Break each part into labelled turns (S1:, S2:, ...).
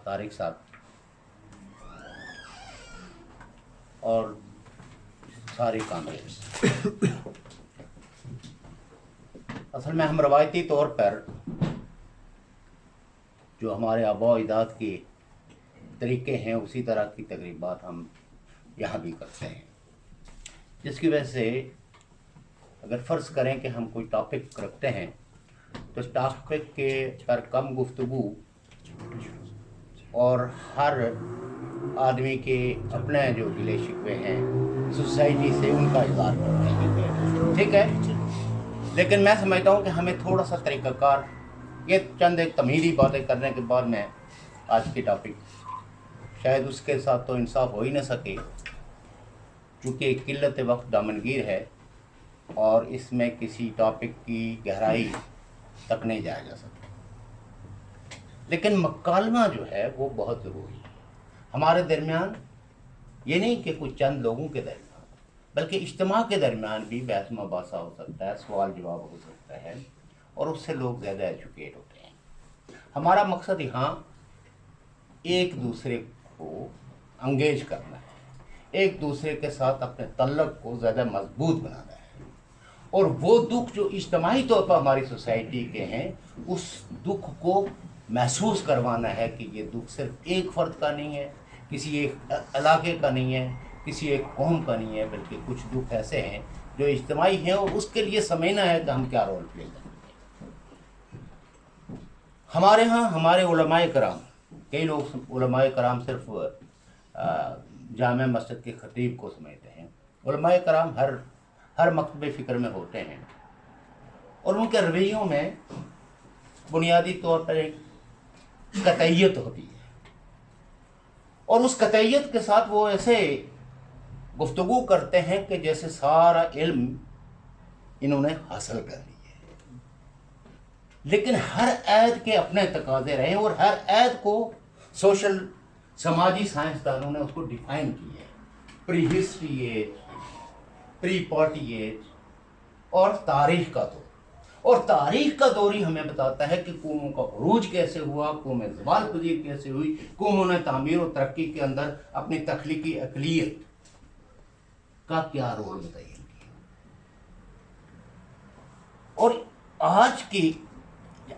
S1: طارق صاحب اور ساری کانگریس، اصل میں ہم روایتی طور پر جو ہمارے آباء و اجداد کے طریقے ہیں اسی طرح کی تقریبات ہم یہاں بھی کرتے ہیں، جس کی وجہ سے اگر فرض کریں کہ ہم کوئی ٹاپک رکھتے ہیں تو اس ٹاپک کے پر کم گفتگو اور ہر آدمی کے اپنے جو گلے شکوے ہیں سوسائٹی سے ان کا اظہار کرتے ہیں، ٹھیک ہے۔ لیکن میں سمجھتا ہوں کہ ہمیں تھوڑا سا طریقہ کار، یہ چند ایک تمہیدی باتیں کرنے کے بعد میں آج کی ٹاپک شاید اس کے ساتھ تو انصاف ہو ہی نہ سکے، چونکہ قلت وقت دامنگیر ہے اور اس میں کسی ٹاپک کی گہرائی تک نہیں جایا جا سکتا، لیکن مکالمہ جو ہے وہ بہت ضروری ہے ہمارے درمیان، یہ نہیں کہ کچھ چند لوگوں کے درمیان بلکہ اجتماع کے درمیان بھی بحث مباحثہ ہو سکتا ہے، سوال جواب ہو سکتا ہے اور اس سے لوگ زیادہ ایجوکیٹ ہوتے ہیں۔ ہمارا مقصد یہاں ایک دوسرے کو انگیج کرنا ہے، ایک دوسرے کے ساتھ اپنے تعلق کو زیادہ مضبوط بنانا ہے، اور وہ دکھ جو اجتماعی طور پر ہماری سوسائٹی کے ہیں اس دکھ کو محسوس کروانا ہے کہ یہ دکھ صرف ایک فرد کا نہیں ہے، کسی ایک علاقے کا نہیں ہے، کسی ایک قوم کا نہیں ہے، بلکہ کچھ دکھ ایسے ہیں جو اجتماعی ہیں، اور اس کے لیے سمجھنا ہے کہ ہم کیا رول پلے کریں گے۔ ہمارے ہاں ہمارے علماء کرام، کئی لوگ علماء کرام صرف جامع مسجد کے خطیب کو سمجھتے ہیں، علماء کرام ہر مکتب فکر میں ہوتے ہیں، اور ان کے رویوں میں بنیادی طور پر ایک قطعیت ہوتی ہے، اور اس قطعیت کے ساتھ وہ ایسے گفتگو کرتے ہیں کہ جیسے سارا علم انہوں نے حاصل کر لیا ہے، لیکن ہر عہد کے اپنے تقاضے رہے اور ہر عہد کو سماجی سائنسدانوں نے اس کو ڈیفائن کیا ہے، پری ہسٹری ایج، پری پارٹی ایج اور تاریخ کا دور، اور تاریخ کا دور ہی ہمیں بتاتا ہے کہ قوموں کا عروج کیسے ہوا، قومیں زوال پذیر کیسے ہوئی، قوموں نے تعمیر و ترقی کے اندر اپنی تخلیقی اقلیت کا کیا رول متعین کیا، اور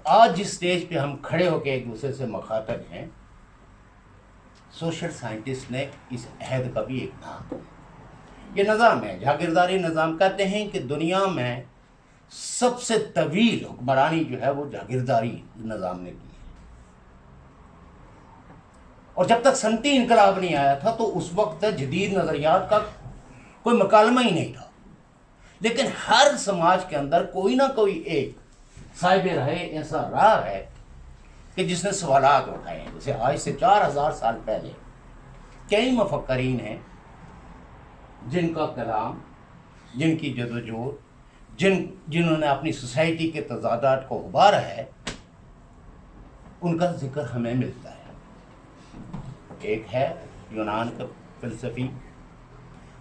S1: آج جس سٹیج پہ ہم کھڑے ہو کے ایک دوسرے سے مخاطب ہیں، سوشل سائنٹسٹ نے اس عہد کا بھی ایک نام ہے، یہ نظام ہے جاگیرداری نظام، کہتے ہیں کہ دنیا میں سب سے طویل حکمرانی جو ہے وہ جاگیرداری نظام نے کی ہے، اور جب تک صنعتی انقلاب نہیں آیا تھا تو اس وقت جدید نظریات کا کوئی مکالمہ ہی نہیں تھا، لیکن ہر سماج کے اندر کوئی نہ کوئی ایک صاحب رائے ایسا رہا ہے کہ جس نے سوالات اٹھائے ہیں، جیسے آج سے 4000 سال پہلے کئی مفکرین ہیں جن کا کلام، جن کی جدوجہد، جنہوں نے اپنی سوسائٹی کے تضادات کو ابھارا ہے، ان کا ذکر ہمیں ملتا ہے۔ ایک ہے یونان کا فلسفی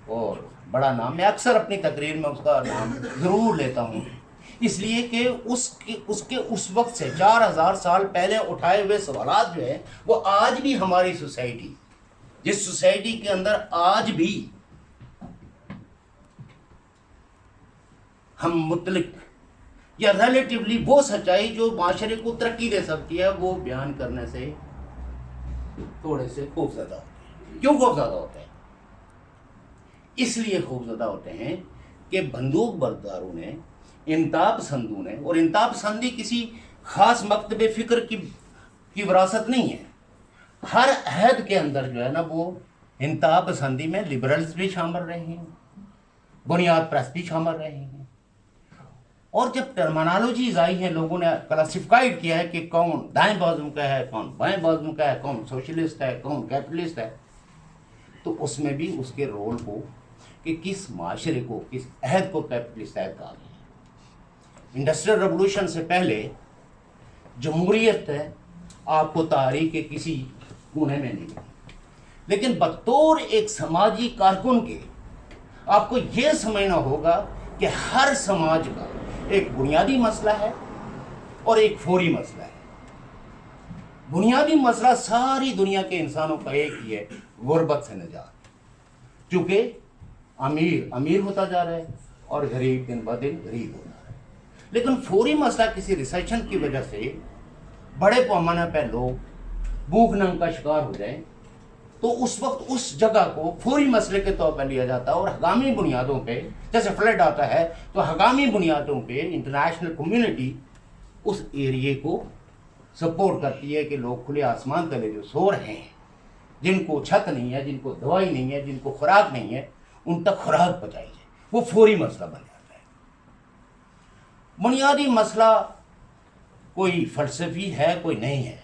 S1: اور بڑا نام، میں اکثر اپنی تقریر میں اس کا نام ضرور لیتا ہوں، اس لیے کہ اس وقت سے 4000 سال پہلے اٹھائے ہوئے سوالات جو ہیں وہ آج بھی ہماری سوسائٹی، جس سوسائٹی کے اندر آج بھی ہم مطلق یا ریلیٹیولی وہ سچائی جو معاشرے کو ترقی دے سکتی ہے وہ بیان کرنے سے تھوڑے سے خوفزدہ ہوتے ہیں۔ کیوں خوفزدہ ہوتے ہیں؟ اس لیے خوفزدہ ہوتے ہیں کہ بندوق برداروں نے، انتہا پسندوں نے، اور انتہا پسندی کسی خاص مکتب فکر کی وراثت نہیں ہے، ہر عہد کے اندر جو ہے نا وہ انتہا پسندی میں لبرلز بھی شامل رہے ہیں، بنیاد پرست بھی شامل رہے ہیں، اور جب ٹرمنالوجیز آئی ہیں لوگوں نے کلاسیفائڈ کیا ہے کہ کون دائیں بازو کا ہے، کون بائیں بازو کا ہے، کون سوشلسٹ ہے، کون کیپٹلسٹ ہے، تو اس میں بھی اس کے رول کو کہ کس معاشرے کو، کس عہد کو کیپٹلسٹ عہد کہا گیا ہے۔ انڈسٹریل ریولوشن سے پہلے جمہوریت ہے آپ کو تاریخ کے کسی کونے میں نہیں ملی، لیکن بطور ایک سماجی کارکن کے آپ کو یہ سمجھنا ہوگا کہ ہر سماج کا ایک بنیادی مسئلہ ہے اور ایک فوری مسئلہ ہے۔ بنیادی مسئلہ ساری دنیا کے انسانوں کا ایک ہی ہے، غربت سے نجات، چونکہ امیر امیر ہوتا جا رہا ہے اور غریب دن بہ دن غریب ہوتا رہا ہے۔ لیکن فوری مسئلہ کسی ریسیشن کی وجہ سے بڑے پیمانے پہ لوگ بھوک ننگ کا شکار ہو جائیں تو اس وقت اس جگہ کو فوری مسئلے کے طور پر لیا جاتا ہے، اور حقامی بنیادوں پہ جیسے فلڈ آتا ہے تو حقامی بنیادوں پہ انٹرنیشنل کمیونٹی اس ایریے کو سپورٹ کرتی ہے کہ لوگ کھلے آسمان تلے جو سو رہے ہیں، جن کو چھت نہیں ہے، جن کو دوائی نہیں ہے، جن کو خوراک نہیں ہے، ان تک خوراک پہنچائی جائے۔ وہ فوری مسئلہ بن جاتا ہے۔ بنیادی مسئلہ کوئی فلسفی ہے کوئی نہیں ہے،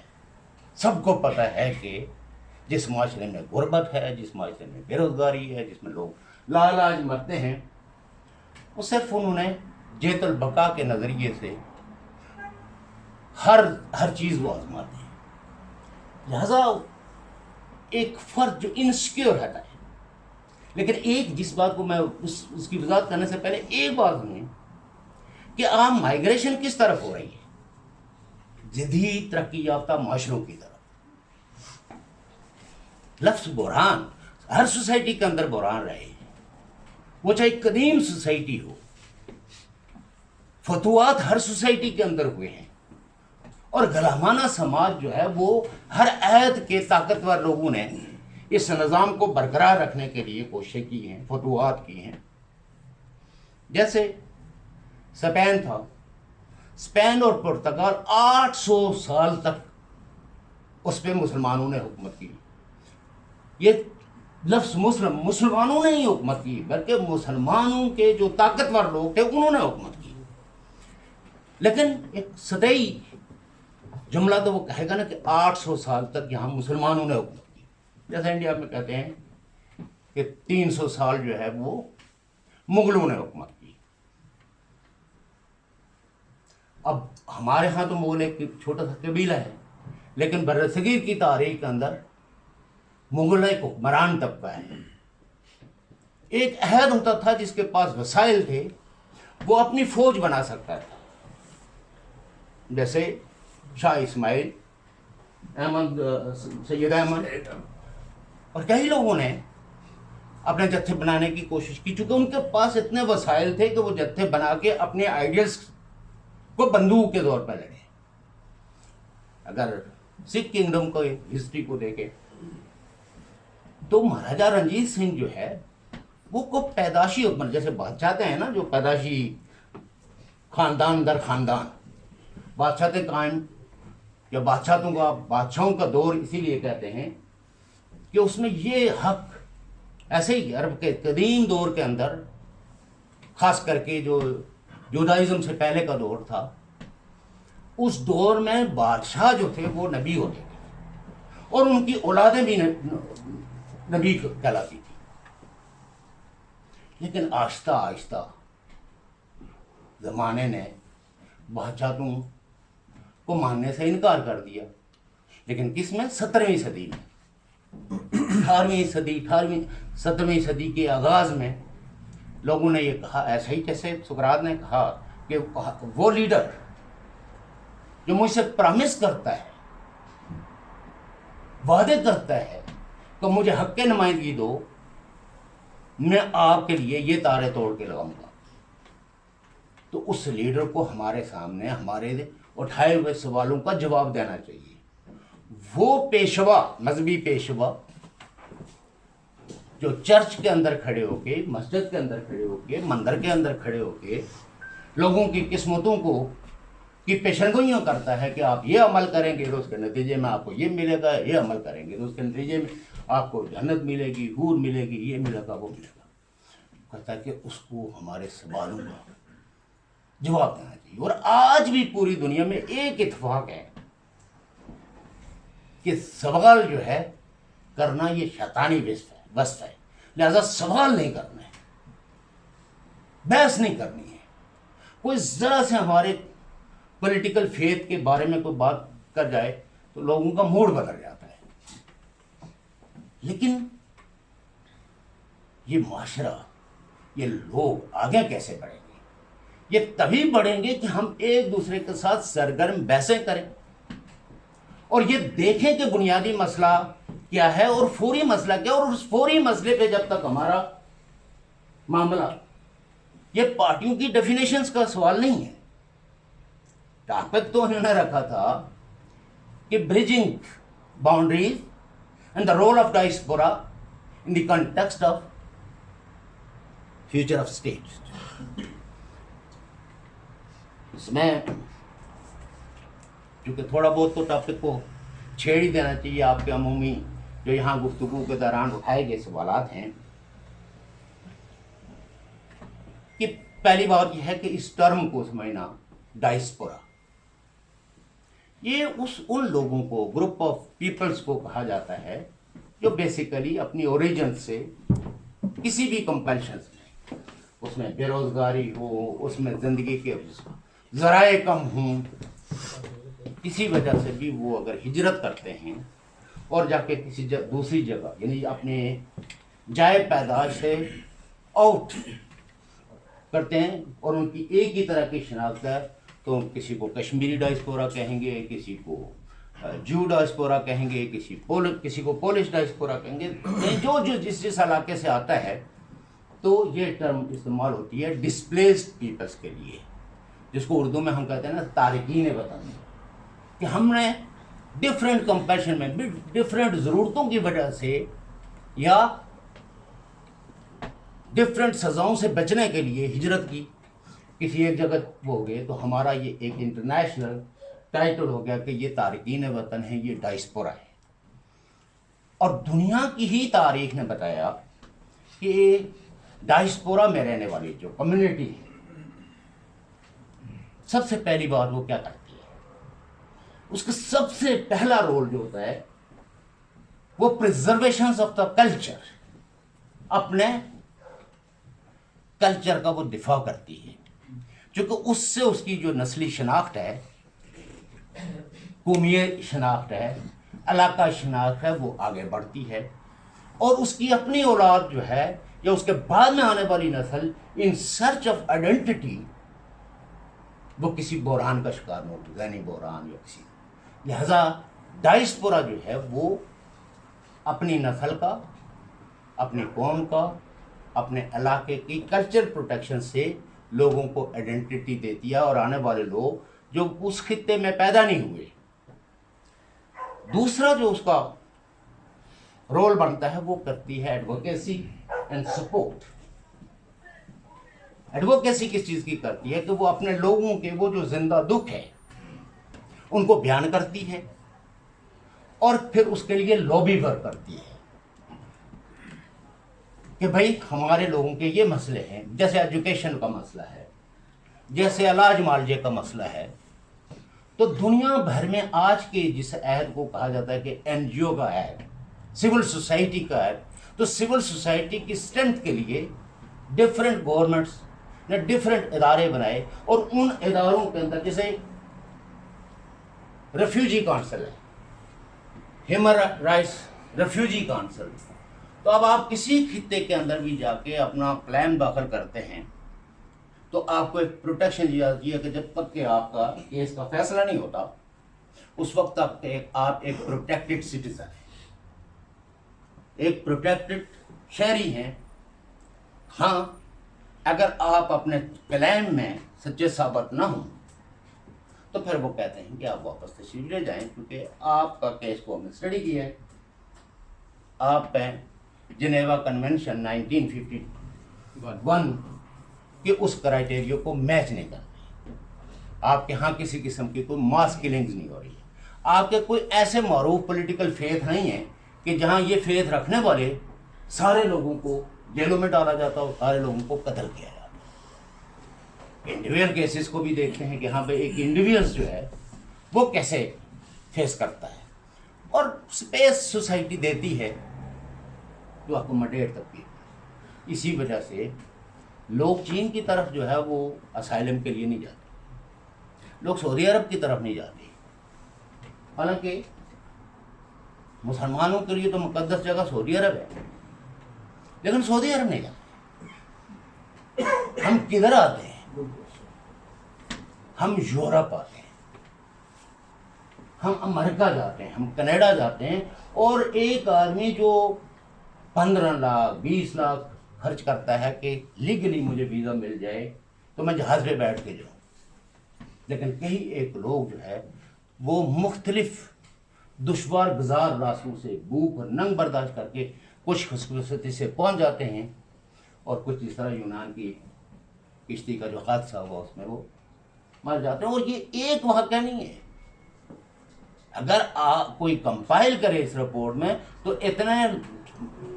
S1: سب کو پتہ ہے کہ جس معاشرے میں غربت ہے، جس معاشرے میں بے روزگاری ہے، جس میں لوگ لاعلاج مرتے ہیں، وہ صرف انہوں نے جیت البقا کے نظریے سے ہر چیز وہ آزماتے ہیں۔ لہذا ایک فرد جو انسیکیور رہتا ہے، لیکن ایک جس بات کو میں اس کی وضاحت کرنے سے پہلے ایک بات سنیں کہ عام مائیگریشن کس طرف ہو رہی ہے؟ جدید ترقی یافتہ معاشروں کی طرف۔ لفظ بحران ہر سوسائٹی کے اندر بحران رہے، وہ چاہے قدیم سوسائٹی ہو، فتوحات ہر سوسائٹی کے اندر ہوئے ہیں، اور غلامانہ سماج جو ہے وہ ہر عہد کے طاقتور لوگوں نے اس نظام کو برقرار رکھنے کے لیے کوششیں کی ہیں، فتوحات کی ہیں۔ جیسے اسپین تھا، اسپین اور پرتگال 800 سال تک اس پہ مسلمانوں نے حکومت کی۔ یہ لفظ مسلمانوں نے ہی حکومت کی، بلکہ مسلمانوں کے جو طاقتور لوگ تھے انہوں نے حکومت کی۔ لیکن ایک سطحی جملہ تو وہ کہے گا نا کہ 800 سال تک یہاں مسلمانوں نے حکومت کی، جیسے انڈیا میں کہتے ہیں کہ 300 سال جو ہے وہ مغلوں نے حکومت کی۔ اب ہمارے ہاں تو مغل ایک چھوٹا سا قبیلہ ہے، لیکن برصغیر کی تاریخ کے اندر مغل ایک حکمران طبقہ ہے۔ ایک عہد ہوتا تھا جس کے پاس وسائل تھے، وہ اپنی فوج بنا سکتا تھا، جیسے شاہ اسماعیل، سید احمد، اور کئی لوگوں نے اپنے جتھے بنانے کی کوشش کی، چونکہ ان کے پاس اتنے وسائل تھے کہ وہ جتھے بنا کے اپنے آئیڈیلز کو بندوق کے طور پہ لڑے۔ اگر سکھ کنگڈم کو ہسٹری کو دیکھیں تو مہاراجہ رنجیت سنگھ جو ہے وہ کو پیداشی حکمران، جیسے بادشاہتے ہیں نا جو پیداشی خاندان در خاندان بادشاہتے قائم، یا بادشاہوں کا دور اسی لیے کہتے ہیں کہ اس میں یہ حق، ایسے ہی عرب کے قدیم دور کے اندر، خاص کر کے جو جودائزم سے پہلے کا دور تھا، اس دور میں بادشاہ جو تھے وہ نبی ہوتے تھے، اور ان کی اولادیں بھی نبی کہلاتی تھی۔ لیکن آہستہ آہستہ زمانے نے بادشاہتوں کو ماننے سے انکار کر دیا، لیکن کس میں؟ 17ویں صدی میں، 17ویں صدی کے آغاز میں لوگوں نے یہ کہا، ایسا ہی جیسے سقراط نے کہا کہ وہ لیڈر جو مجھ سے پرامس کرتا ہے، وعدے کرتا ہے کہ مجھے حق کے نمائندگی دو، میں آپ کے لیے یہ تارے توڑ کے لگاؤں گا۔ تو اس لیڈر کو ہمارے سامنے ہمارے اٹھائے ہوئے سوالوں کا جواب دینا چاہیے۔ وہ پیشوا، مذہبی پیشوا جو چرچ کے اندر کھڑے ہو کے، مسجد کے اندر کھڑے ہو کے، مندر کے اندر کھڑے ہو کے لوگوں کی قسمتوں کی پیشنگوئیاں کرتا ہے کہ آپ یہ عمل کریں گے تو اس کے نتیجے میں آپ کو یہ ملے گا، یہ عمل کریں گے تو اس کے نتیجے میں آپ کو جنت ملے گی، حور ملے گی، یہ ملے گا، وہ ملے گا۔ کہتا ہے کہ اس کو ہمارے سوالوں کا جواب دینا چاہیے۔ اور آج بھی پوری دنیا میں ایک اتفاق ہے کہ سوال جو ہے کرنا یہ شیطانی وصف ہے، لہذا سوال نہیں کرنا ہے، بحث نہیں کرنی ہے۔ کوئی ذرا سے ہمارے پولیٹیکل فیتھ کے بارے میں کوئی بات کر جائے تو لوگوں کا موڈ بدل جاتا ہے۔ لیکن یہ معاشرہ، یہ لوگ آگے کیسے بڑھیں گے؟ یہ تبھی بڑھیں گے کہ ہم ایک دوسرے کے ساتھ سرگرم بحثیں کریں، اور یہ دیکھیں کہ بنیادی مسئلہ کیا ہے اور فوری مسئلہ کیا، اور اس فوری مسئلے پہ جب تک ہمارا معاملہ، یہ پارٹیوں کی ڈیفینیشنز کا سوال نہیں ہے. ٹاپک تو انہوں نے رکھا تھا کہ bridging boundaries and the role of diaspora in the context of future of state. اس میں کیونکہ تھوڑا بہت تو ٹاپک کو چھیڑ ہی دینا چاہیے. آپ کے عمومی جو یہاں گفتگو کے دوران اٹھائے گئے سوالات ہیں، کہ پہلی بات یہ ہے کہ اس ٹرم کو سمجھنا، ڈائسپورا، یہ ان لوگوں کو، گروپ آف پیپلز کو کہا جاتا ہے جو بیسیکلی اپنی اوریجن سے کسی بھی کمپلشنز میں، اس میں بے روزگاری ہو، اس میں زندگی کے ذرائع کم ہوں، کسی وجہ سے بھی وہ اگر ہجرت کرتے ہیں اور جا کے کسی دوسری جگہ، یعنی اپنے جائے پیدائش سے آؤٹ کرتے ہیں اور ان کی ایک ہی طرح کی شناخت ہے، تو کسی کو کشمیری ڈائسپورا کہیں گے، کسی کو جو ڈائسپورا کہیں گے، کسی کو پولش ڈائسپورا کہیں گے، جو جس علاقے سے آتا ہے. تو یہ ٹرم استعمال ہوتی ہے ڈسپلیسڈ پیپلز کے لیے، جس کو اردو میں ہم کہتے ہیں نا تارکین وطن، کہ ہم نے ڈفرینٹ کمپیشن میں، ڈفرینٹ ضرورتوں کی وجہ سے یا ڈفرینٹ سزاؤں سے بچنے کے لیے ہجرت کی، کسی ایک جگہ ہو گئے. تو ہمارا یہ ایک انٹرنیشنل ٹائٹل ہو گیا کہ یہ تارکین وطن ہیں، یہ ڈائسپورا ہے. اور دنیا کی ہی تاریخ نے بتایا کہ ڈائسپورا میں رہنے والی جو کمیونٹی ہے، سب سے پہلی بات وہ کیا کرتی ہے، اس کا سب سے پہلا رول جو ہوتا ہے وہ پریزرویشن آف دا کلچر، اپنے کلچر کا وہ دفاع کرتی ہے، چونکہ اس سے اس کی جو نسلی شناخت ہے، قومی شناخت ہے، علاقہ شناخت ہے، وہ آگے بڑھتی ہے. اور اس کی اپنی اولاد جو ہے یا اس کے بعد میں آنے والی نسل ان سرچ آف آئیڈینٹی، وہ کسی بحران کا شکار نہ ہو، ذہنی بحران یا کسی. لہذا ڈائسپورا جو ہے وہ اپنی نسل کا، اپنی قوم کا، اپنے علاقے کی کلچر پروٹیکشن سے لوگوں کو آئیڈینٹی دیتی ہے، اور آنے والے لوگ جو اس خطے میں پیدا نہیں ہوئے. دوسرا جو اس کا رول بنتا ہے وہ کرتی ہے ایڈوکیسی اینڈ سپورٹ. ایڈوکیسی کس چیز کی کرتی ہے کہ وہ اپنے لوگوں کے وہ جو زندہ دکھ ہے ان کو بیان کرتی ہے، اور پھر اس کے لیے لابی ورک کرتی ہے کہ بھائی ہمارے لوگوں کے یہ مسئلے ہیں، جیسے ایجوکیشن کا مسئلہ ہے، جیسے علاج معالجے کا مسئلہ ہے. تو دنیا بھر میں آج کے جس عہد کو کہا جاتا ہے کہ این جی او کا عہد، سول سوسائٹی کا عہد، تو سول سوسائٹی کی اسٹرینتھ کے لیے ڈفرینٹ گورنمنٹس نے ڈفرینٹ ادارے بنائے، اور ان اداروں کے اندر جیسے ریفیوجی کونسل ہے، ہیومن رائٹس ریفیوجی کونسل. تو اب آپ کسی خطے کے اندر بھی جا کے اپنا کلیم داخل کرتے ہیں تو آپ کو ایک پروٹیکشن دی جاتی ہے کہ جب تک کہ آپ کا کیس کا فیصلہ نہیں ہوتا اس وقت تک آپ ایک پروٹیکٹڈ سٹیزن ہیں، ایک پروٹیکٹڈ شہری ہیں. ہاں، اگر آپ اپنے کلیم میں سچے ثابت نہ ہوں تو پھر وہ کہتے ہیں کہ آپ واپس تشریف لے جائیں، کیونکہ آپ کا کیس کو ہم نے اسٹڈی کیا ہے، آپ پہ جنیوا کنونشن 1951 کہ اس کرائٹیریا کو میچ نہیں کرتی. آپ کے ہاں کسی قسم کی کوئی ماس کلنگز نہیں ہو رہی ہے، آپ کے کوئی ایسے معروف پولیٹیکل فیتھ نہیں ہے کہ جہاں یہ فیتھ رکھنے والے سارے لوگوں کو جیلوں میں ڈالا جاتا اور سارے لوگوں کو قتل کیا جاتا. انڈیویجول کیسز کو بھی دیکھتے ہیں کہ ہاں بھائی ایک انڈیویجول جو ہے وہ کیسے فیس کرتا ہے، اور اسپیس سوسائٹی دیتی ہے جو اکوموڈیٹ تک کی. اسی وجہ سے لوگ چین کی طرف جو ہے وہ اسائلم کے لیے نہیں جاتے، لوگ سعودی عرب کی طرف نہیں جاتے، حالانکہ مسلمانوں کے لیے تو مقدس جگہ سعودی عرب ہے، لیکن سعودی عرب نہیں جاتے. ہم کدھر آتے ہیں؟ ہم یورپ آتے ہیں، ہم امریکہ جاتے ہیں، ہم کینیڈا جاتے ہیں، اور ایک آدمی جو 15 لاکھ 20 لاکھ خرچ کرتا ہے کہ لیگلی مجھے ویزا مل جائے تو میں جہاز پہ بیٹھ کے جاؤں، لیکن کئی ایک لوگ جو ہے وہ مختلف دشوار گزار راستوں سے بھوک اور ننگ برداشت کر کے کچھ خوشخصوصی سے پہنچ جاتے ہیں، اور کچھ اس طرح یونان کی کشتی کا جو حادثہ ہوا اس میں وہ مر جاتے ہیں۔ اور یہ ایک واقعہ نہیں ہے، اگر کوئی کمپائل کرے اس رپورٹ میں تو اتنے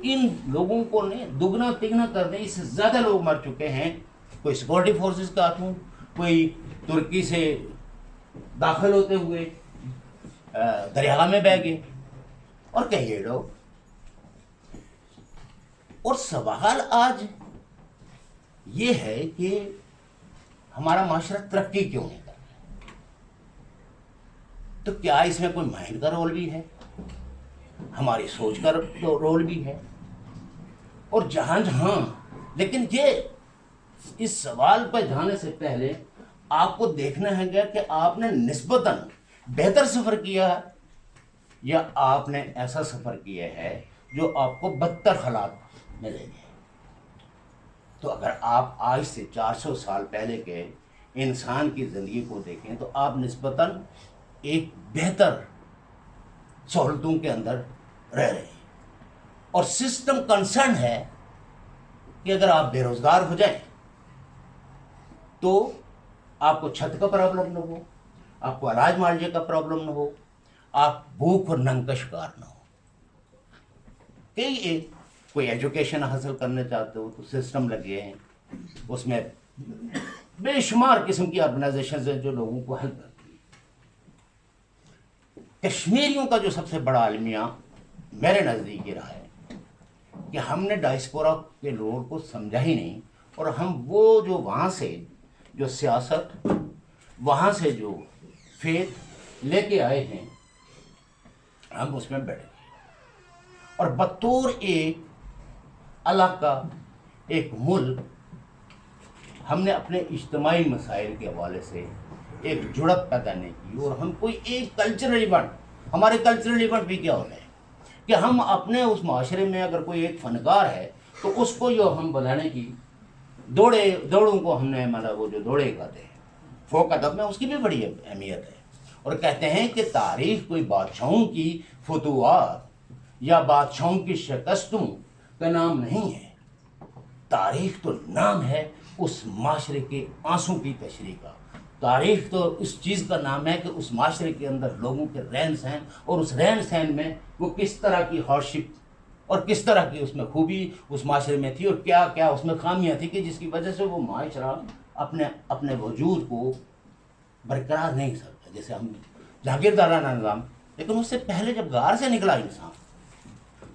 S1: ان لوگوں کو نہیں دگنا تگنا کر دیں، اس سے زیادہ لوگ مر چکے ہیں۔ کوئی سیکورٹی فورسز کا ہاتھوں، کوئی ترکی سے داخل ہوتے ہوئے دریا میں بہہ گئے، اور کئی لوگ۔ اور سوال آج یہ ہے کہ ہمارا معاشرہ ترقی کیوں نہیں کر رہا؟ تو کیا اس میں کوئی مائنڈ کا رول بھی ہے، ہماری سوچ کا رول بھی ہے، اور جہاں جہاں، لیکن یہ اس سوال پہ جانے سے پہلے آپ کو دیکھنا ہے گا کہ آپ نے نسبتاً بہتر سفر کیا ہے یا آپ نے ایسا سفر کیا ہے جو آپ کو بدتر حالات میں لے گئے۔ تو اگر آپ آج سے 400 سال پہلے کے انسان کی زندگی کو دیکھیں تو آپ نسبتاً ایک بہتر سہولتوں کے اندر رہ رہے ہیں، اور سسٹم کنسرن ہے کہ اگر آپ بے روزگار ہو جائیں تو آپ کو چھت کا پرابلم نہ ہو، آپ کو علاج معالجے کا پرابلم نہ ہو، آپ بھوک اور ننگ کا شکار نہ ہو۔ کوئی ایجوکیشن حاصل کرنا چاہتے ہو تو سسٹم لگے ہیں، اس میں بے شمار قسم کی آرگنائزیشنز ہیں جو لوگوں کو ہیلپ کرتی ہیں۔ کشمیریوں کا جو سب سے بڑا المیہ میرے نزدیک یہ رہا ہے کہ ہم نے ڈائسپورا کے لوگوں کو سمجھا ہی نہیں، اور ہم وہ جو وہاں سے جو سیاست، وہاں سے جو فیتھ لے کے آئے ہیں، ہم اس میں بیٹھے گئے، اور بطور ایک علاقہ، ایک ملک، ہم نے اپنے اجتماعی مسائل کے حوالے سے ایک جڑت پیدا نہیں کی، اور ہم کوئی ایک کلچرل ایونٹ، ہمارے کلچرل ایونٹ بھی کیا ہوتے ہیں کہ ہم اپنے اس معاشرے میں اگر کوئی ایک فنکار ہے تو اس کو جو ہم بنانے کی دوڑوں کو ہم نے مطلب وہ جو دوڑے کہتے ہیں فوک ادب میں، اس کی بھی بڑی اہمیت ہے، اور کہتے ہیں کہ تاریخ کوئی بادشاہوں کی فتوحات یا بادشاہوں کی شکستوں کا نام نہیں ہے، تاریخ تو نام ہے اس معاشرے کے آنسوں کی تشریح کا، تاریخ تو اس چیز کا نام ہے کہ اس معاشرے کے اندر لوگوں کے رہن سہن، اور اس رہن سہن میں وہ کس طرح کی ہارڈشپ اور کس طرح کی اس میں خوبی اس معاشرے میں تھی، اور کیا کیا اس میں خامیاں تھیں کہ جس کی وجہ سے وہ معاشرہ اپنے وجود کو برقرار نہیں سکتا۔ جیسے ہم جاگیردارانہ نظام، لیکن اس سے پہلے جب غار سے نکلا انسان،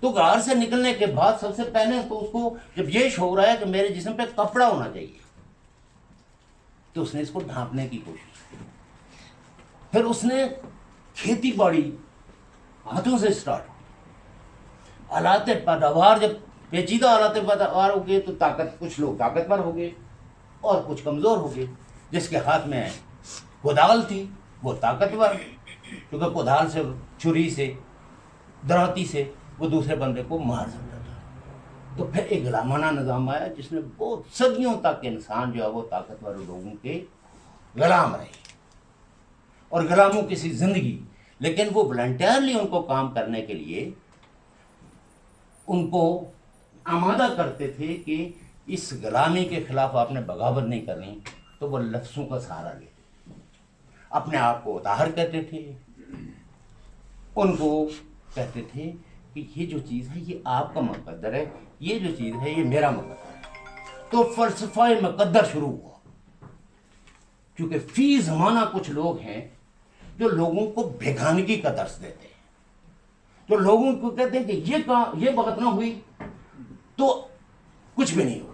S1: تو غار سے نکلنے کے بعد سب سے پہلے تو اس کو جب یہ شعور آیا کہ میرے جسم پہ کپڑا ہونا چاہیے، تو اس نے اس کو ڈھانپنے کی کوشش کی، پھر اس نے کھیتی باڑی ہاتھوں سے اسٹارٹ، آلات پیداوار، جب پیچیدہ آلات پیداوار ہو گئے تو کچھ لوگ طاقتور ہو گئے اور کچھ کمزور ہو گئے۔ جس کے ہاتھ میں کدال تھی وہ طاقتور، کیونکہ کدال سے، چھری سے، دراتی سے وہ دوسرے بندے کو مار سکتا تھا۔ تو پھر ایک غلامانہ نظام آیا جس نے بہت صدیوں تک انسان جو ہے وہ طاقتور لوگوں کے غلام رہے، اور غلاموں کی سی زندگی، لیکن وہ والنٹیئرلی ان کو کام کرنے کے لیے ان کو آمادہ کرتے تھے کہ اس غلامی کے خلاف آپ نے بغاوت نہیں کرنی، تو وہ لفظوں کا سہارا لیتے، اپنے آپ کو طاہر کہتے تھے، ان کو کہتے تھے کہ یہ جو چیز ہے یہ آپ کا مقدر ہے، یہ جو چیز ہے یہ میرا مقدر ہے۔ تو فلسفہ مقدر شروع ہوا، کیونکہ فی زمانہ کچھ لوگ ہیں جو لوگوں کو بیگانگی کا درس دیتے ہیں، جو لوگوں کو کہتے ہیں کہ یہ بات نہ ہوئی تو کچھ بھی نہیں ہوگا۔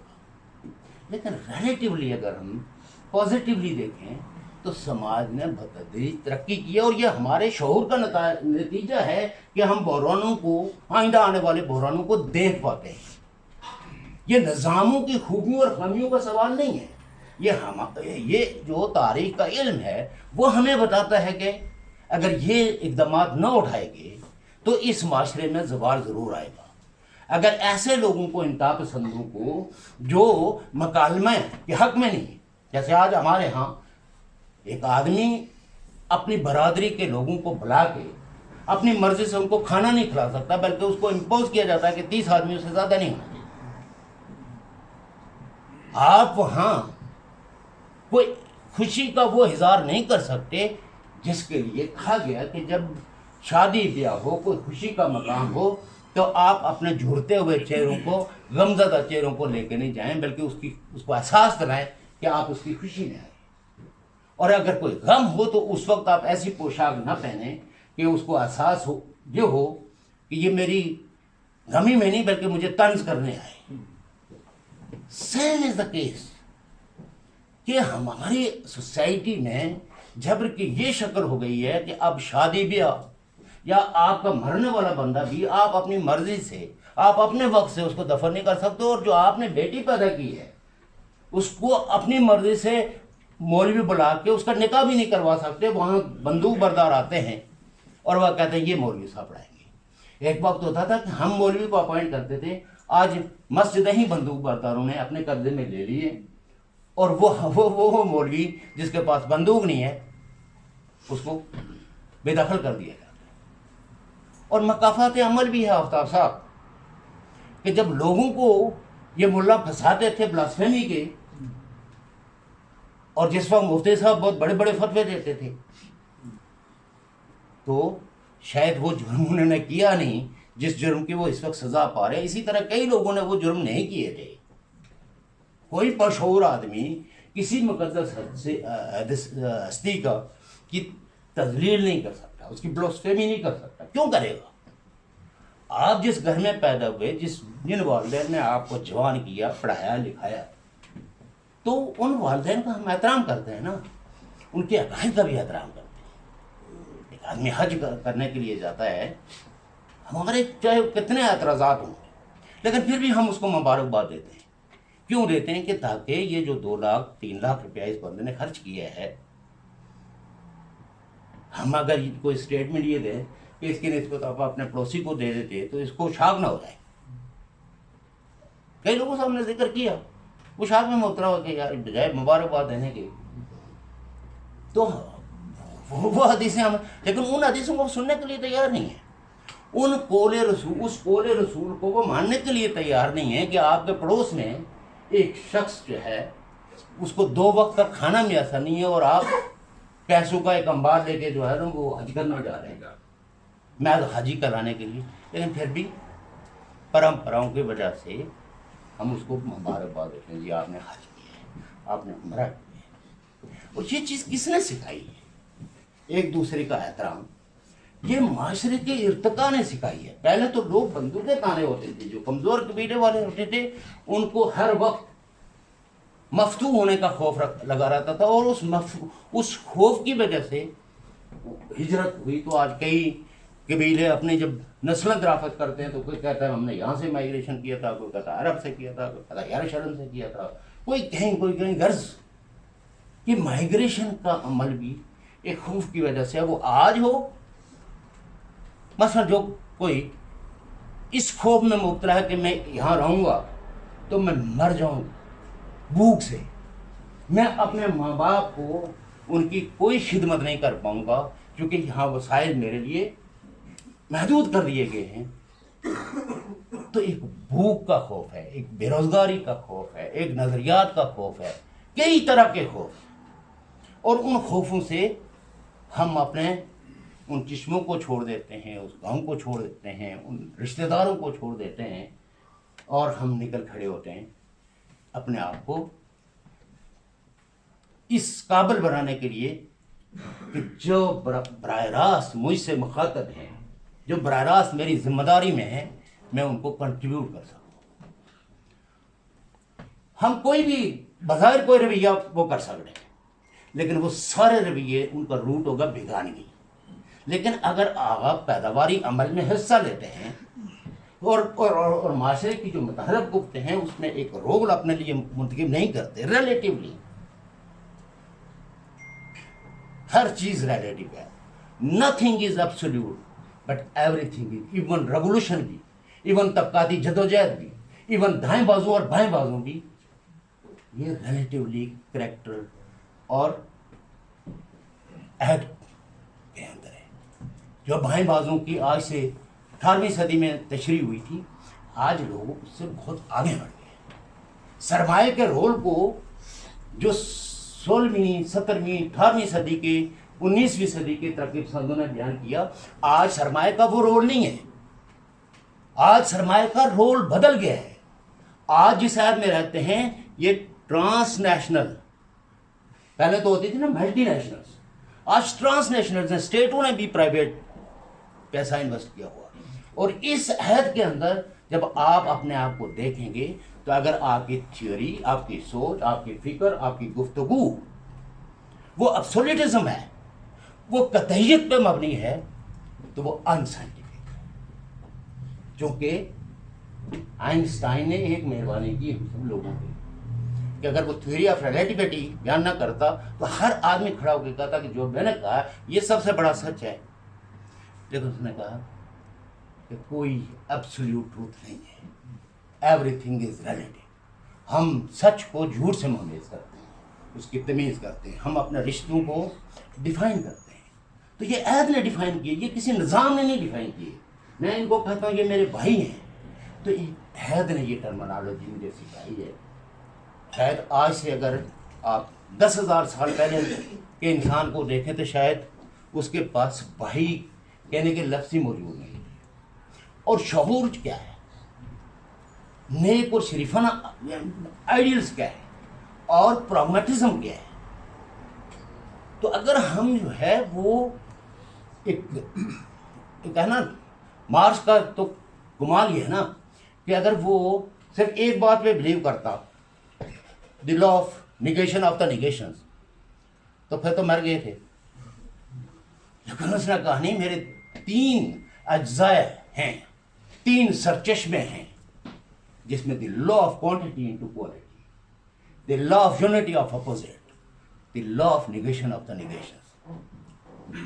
S1: لیکن ریلیٹیولی اگر ہم پازیٹیولی دیکھیں تو سماج نے بتدریج ترقی کی ہے، اور یہ ہمارے شعور کا نتیجہ ہے کہ ہم بحرانوں کو، آئندہ آنے والے بحرانوں کو دیکھ پاتے ہیں۔ یہ نظاموں کی خوبیوں اور خامیوں کا سوال نہیں ہے، یہ جو تاریخ کا علم ہے وہ ہمیں بتاتا ہے کہ اگر یہ اقدامات نہ اٹھائے گے تو اس معاشرے میں زوال ضرور آئے گا. اگر ایسے لوگوں کو، انتہا پسندوں کو، جو مکالمہ کے حق میں نہیں، جیسے آج ہمارے ہاں ایک آدمی اپنی برادری کے لوگوں کو بلا کے اپنی مرضی سے ان کو کھانا نہیں کھلا سکتا، بلکہ اس کو امپوز کیا جاتا ہے کہ 30 آدمیوں سے زیادہ نہیں ہونا چاہیے. آپ وہاں کوئی خوشی کا وہ اظہار نہیں کر سکتے جس کے لیے کہا گیا کہ جب شادی بیاہ ہو، کوئی خوشی کا مقام ہو، تو آپ اپنے جھڑتے ہوئے چہروں کو، غمزدہ چہروں کو لے کے نہیں جائیں، بلکہ اس کو احساس دلائیں کہ آپ اس کی خوشی میں آئیں. اور اگر کوئی غم ہو تو اس وقت آپ ایسی پوشاک نہ پہنیں کہ اس کو احساس یہ ہو کہ یہ میری غمی میں نہیں بلکہ مجھے طنز کرنے آئے. سیم از دا کیس کہ ہماری سوسائٹی میں جبر کی یہ شکل ہو گئی ہے کہ اب شادی بیاہ یا آپ کا مرنے والا بندہ بھی آپ اپنی مرضی سے، آپ اپنے وقت سے اس کو دفن نہیں کر سکتے. اور جو آپ نے بیٹی پیدا کی ہے اس کو اپنی مرضی سے مولوی بلا کے اس کا نکاح بھی نہیں کروا سکتے. وہاں بندوق بردار آتے ہیں اور وہ کہتے ہیں یہ مولوی صاحب پڑھائیں گے. ایک وقت ہوتا تھا کہ ہم مولوی کو اپوائنٹ کرتے تھے، آج مسجدیں ہی بندوق برداروں نے اپنے قبضے میں لے لیے، اور وہ مولوی جس کے پاس بندوق نہیں ہے اس کو بے دخل کر دیا جاتا ہے. اور مکافات عمل بھی ہے آفتاب صاحب کہ جب لوگوں کو یہ ملا پھنساتے تھے بلاسفیمی کے، اور جس وقت مفتی صاحب بہت بڑے بڑے فتوے دیتے تھے، تو شاید وہ جرم انہوں نے کیا نہیں جس جرم کی وہ اس وقت سزا پا رہے ہیں. اسی طرح کئی لوگوں نے وہ جرم نہیں کیے تھے. کوئی بشعور آدمی کسی مقدس ہستی کا کی تذلیل نہیں کر سکتا، اس کی بلاسفیمی نہیں کر سکتا. کیوں کرے گا؟ آپ جس گھر میں پیدا ہوئے، جن والدین نے آپ کو جوان کیا، پڑھایا لکھایا، تو ان والدین کا ہم احترام کرتے ہیں نا، ان کے عقائد کا بھی احترام کرتے ہیں. ایک آدمی حج کرنے کے لیے جاتا ہے، ہمارے چاہے کتنے اعتراضات ہوں لیکن پھر بھی ہم اس کو مبارکباد دیتے ہیں. کیوں دیتے ہیں؟ کہ تاکہ یہ جو 2 لاکھ 3 لاکھ روپیہ اس بندے نے خرچ کیا ہے، ہم اگر کوئی اسٹیٹمنٹ یہ دیں کہ اس کی نسبت آپ اپنے پڑوسی کو دے دیتے تو اس کو شاک نہ ہو جائے. کئی لوگوں سے ہم نے ذکر کیا، وہ شاک میں مبتلا ہو کہ یار بجائے مبارکباد دینے کے تو وہ حدیثیں ہم، لیکن ان حدیثوں کو سننے کے لیے تیار نہیں ہے. اس قول رسول کو وہ ماننے کے لیے تیار نہیں ہے کہ آپ کے پڑوس میں ایک شخص جو ہے اس کو 2 وقت کا کھانا میسر نہیں ہے، اور آپ پیسوں کا ایک انبار لے کے جو ہے نا وہ حج کرنا جا رہے ہیں، میں حجی کرانے کے لیے. لیکن پھر بھی پرمپراؤں کی وجہ سے ہم اس کو مبارکباد دیتے ہیں، جی آپ نے حج کیا ہے، آپ نے عمرہ کیا ہے. اور یہ چیز کس نے سکھائی ہے؟ ایک دوسرے کا احترام یہ معاشرے کے ارتقاء نے سکھائی ہے. پہلے تو لوگ بندوقیں تانے ہوتے تھے، جو کمزور قبیلے والے ہوتے تھے ان کو ہر وقت مفتوح ہونے کا خوف لگا رہتا تھا، اور اس خوف کی وجہ سے ہجرت ہوئی. تو آج کئی قبیلے اپنے جب نسل درافت کرتے ہیں تو کوئی کہتا ہے ہم نے یہاں سے مائگریشن کیا تھا، کوئی کہتا ہے عرب سے کیا تھا، کوئی کہتا ہے یروشلم سے کیا تھا، کوئی کہیں غرض کہ مائگریشن کا عمل بھی ایک خوف کی وجہ سے. وہ آج ہو مثلا جو کوئی اس خوف میں مبتلا ہے کہ میں یہاں رہوں گا تو میں مر جاؤں بھوک سے، میں اپنے ماں باپ کو ان کی کوئی خدمت نہیں کر پاؤں گا کیونکہ یہاں وسائل میرے لیے محدود کر دیے گئے ہیں. تو ایک بھوک کا خوف ہے، ایک بے روزگاری کا خوف ہے، ایک نظریات کا خوف ہے، کئی طرح کے خوف. اور ان خوفوں سے ہم اپنے ان چشموں کو چھوڑ دیتے ہیں، اس گاؤں کو چھوڑ دیتے ہیں، ان رشتہ داروں کو چھوڑ دیتے ہیں، اور ہم نکل کھڑے ہوتے ہیں اپنے آپ کو اس قابل بنانے کے لیے کہ جو براہ راست مجھ سے مخاطب ہیں، جو براہ راست میری ذمہ داری میں ہیں، میں ان کو کنٹریبیوٹ کر سکوں. ہم کوئی بھی بظاہر کوئی رویہ وہ کر سکتے ہیں، لیکن وہ سارے رویے ان کا روٹ ہوگا بگانگی. لیکن اگر آپ پیداواری عمل میں حصہ لیتے ہیں اور معاشرے کی جو متحرک گفت ہیں اس میں ایک رول اپنے لیے منتخب نہیں کرتے، ریلیٹیولی ہر چیز ریلیٹیو ہے. Nothing is absolute but every thing is, even revolution بھی، ایون طبقاتی جدوجہد بھی، ایون دائیں بازو اور بائیں بازو بھی، یہ ریلیٹیولی کریکٹر اور عہد کے اندر ہے. جو بائیں بازوں کی آج سے 18ویں صدی میں تشریح ہوئی تھی، آج لوگ اس سے بہت آگے بڑھ گئے. سرمایہ کے رول کو جو 16ویں 17ویں 18ویں صدی کے 19ویں صدی کے ترقی پسندوں نے بیان کیا، آج سرمایہ کا وہ رول نہیں ہے. آج سرمایہ کا رول بدل گیا ہے. آج جس عہد میں رہتے ہیں یہ ٹرانس نیشنل، پہلے تو ہوتی تھی نا ملٹی نیشنلز، آج ٹرانس نیشنلز ہیں، اسٹیٹوں نے بھی پرائیویٹ پیسہ انویسٹ کیا ہوا. اور اس عہد کے اندر جب آپ اپنے آپ کو دیکھیں گے تو اگر آپ کی تھیوری، آپ کی سوچ، آپ کی فکر، آپ کی گفتگو وہ ابسولیٹزم ہے، وہ قطعیت پہ مبنی ہے، تو وہ ان سائنٹیفک ہے. چونکہ آئنسٹائن نے ایک مہربانی کی ہم سب لوگوں پہ کہ اگر وہ تھیوری آف ریلیٹیوٹی بیان نہ کرتا تو ہر آدمی کھڑا ہو کے کہتا کہ جو میں نے کہا یہ سب سے بڑا سچ ہے. لیکن اس نے کہا کہ کوئی ایبسولوٹ ٹروتھ نہیں ہے، ایوری تھنگ از ریلیٹیو. ہم سچ کو جھوٹ سے ممیز کرتے ہیں، اس کی تمیز کرتے ہیں، ہم اپنے رشتوں کو ڈیفائن کرتے ہیں. تو یہ عہد نے ڈیفائن کیے، یہ کسی نظام نے نہیں ڈیفائن کیے. میں ان کو کہتا ہوں یہ میرے بھائی ہیں، تو عہد نے یہ ٹرمنالوجی مجھے سکھائی ہے. شاید آج سے اگر آپ 10,000 سال پہلے کے انسان کو دیکھیں تو شاید اس کے پاس بھائی کہنے کے لفظ ہی موجود نہیں. اور شعور کیا ہے، نیک اور شریفانہ آئیڈیلز کیا ہے، اور پراگمیٹزم کیا ہے. تو اگر ہم جو ہے وہ ایک ہے نا، مارکس کا تو کمال یہ ہے نا کہ اگر وہ صرف ایک بات پہ بلیو کرتا، the law of negation of the negations, تو پھر تو مر گئے تھے. لیکن اس نے کہا نہیں، میرے 3 اجزاء ہیں، 3 سرچشمے ہیں جس میں the law of quantity into quality, the law of unity of opposite, the law of negation of the negations.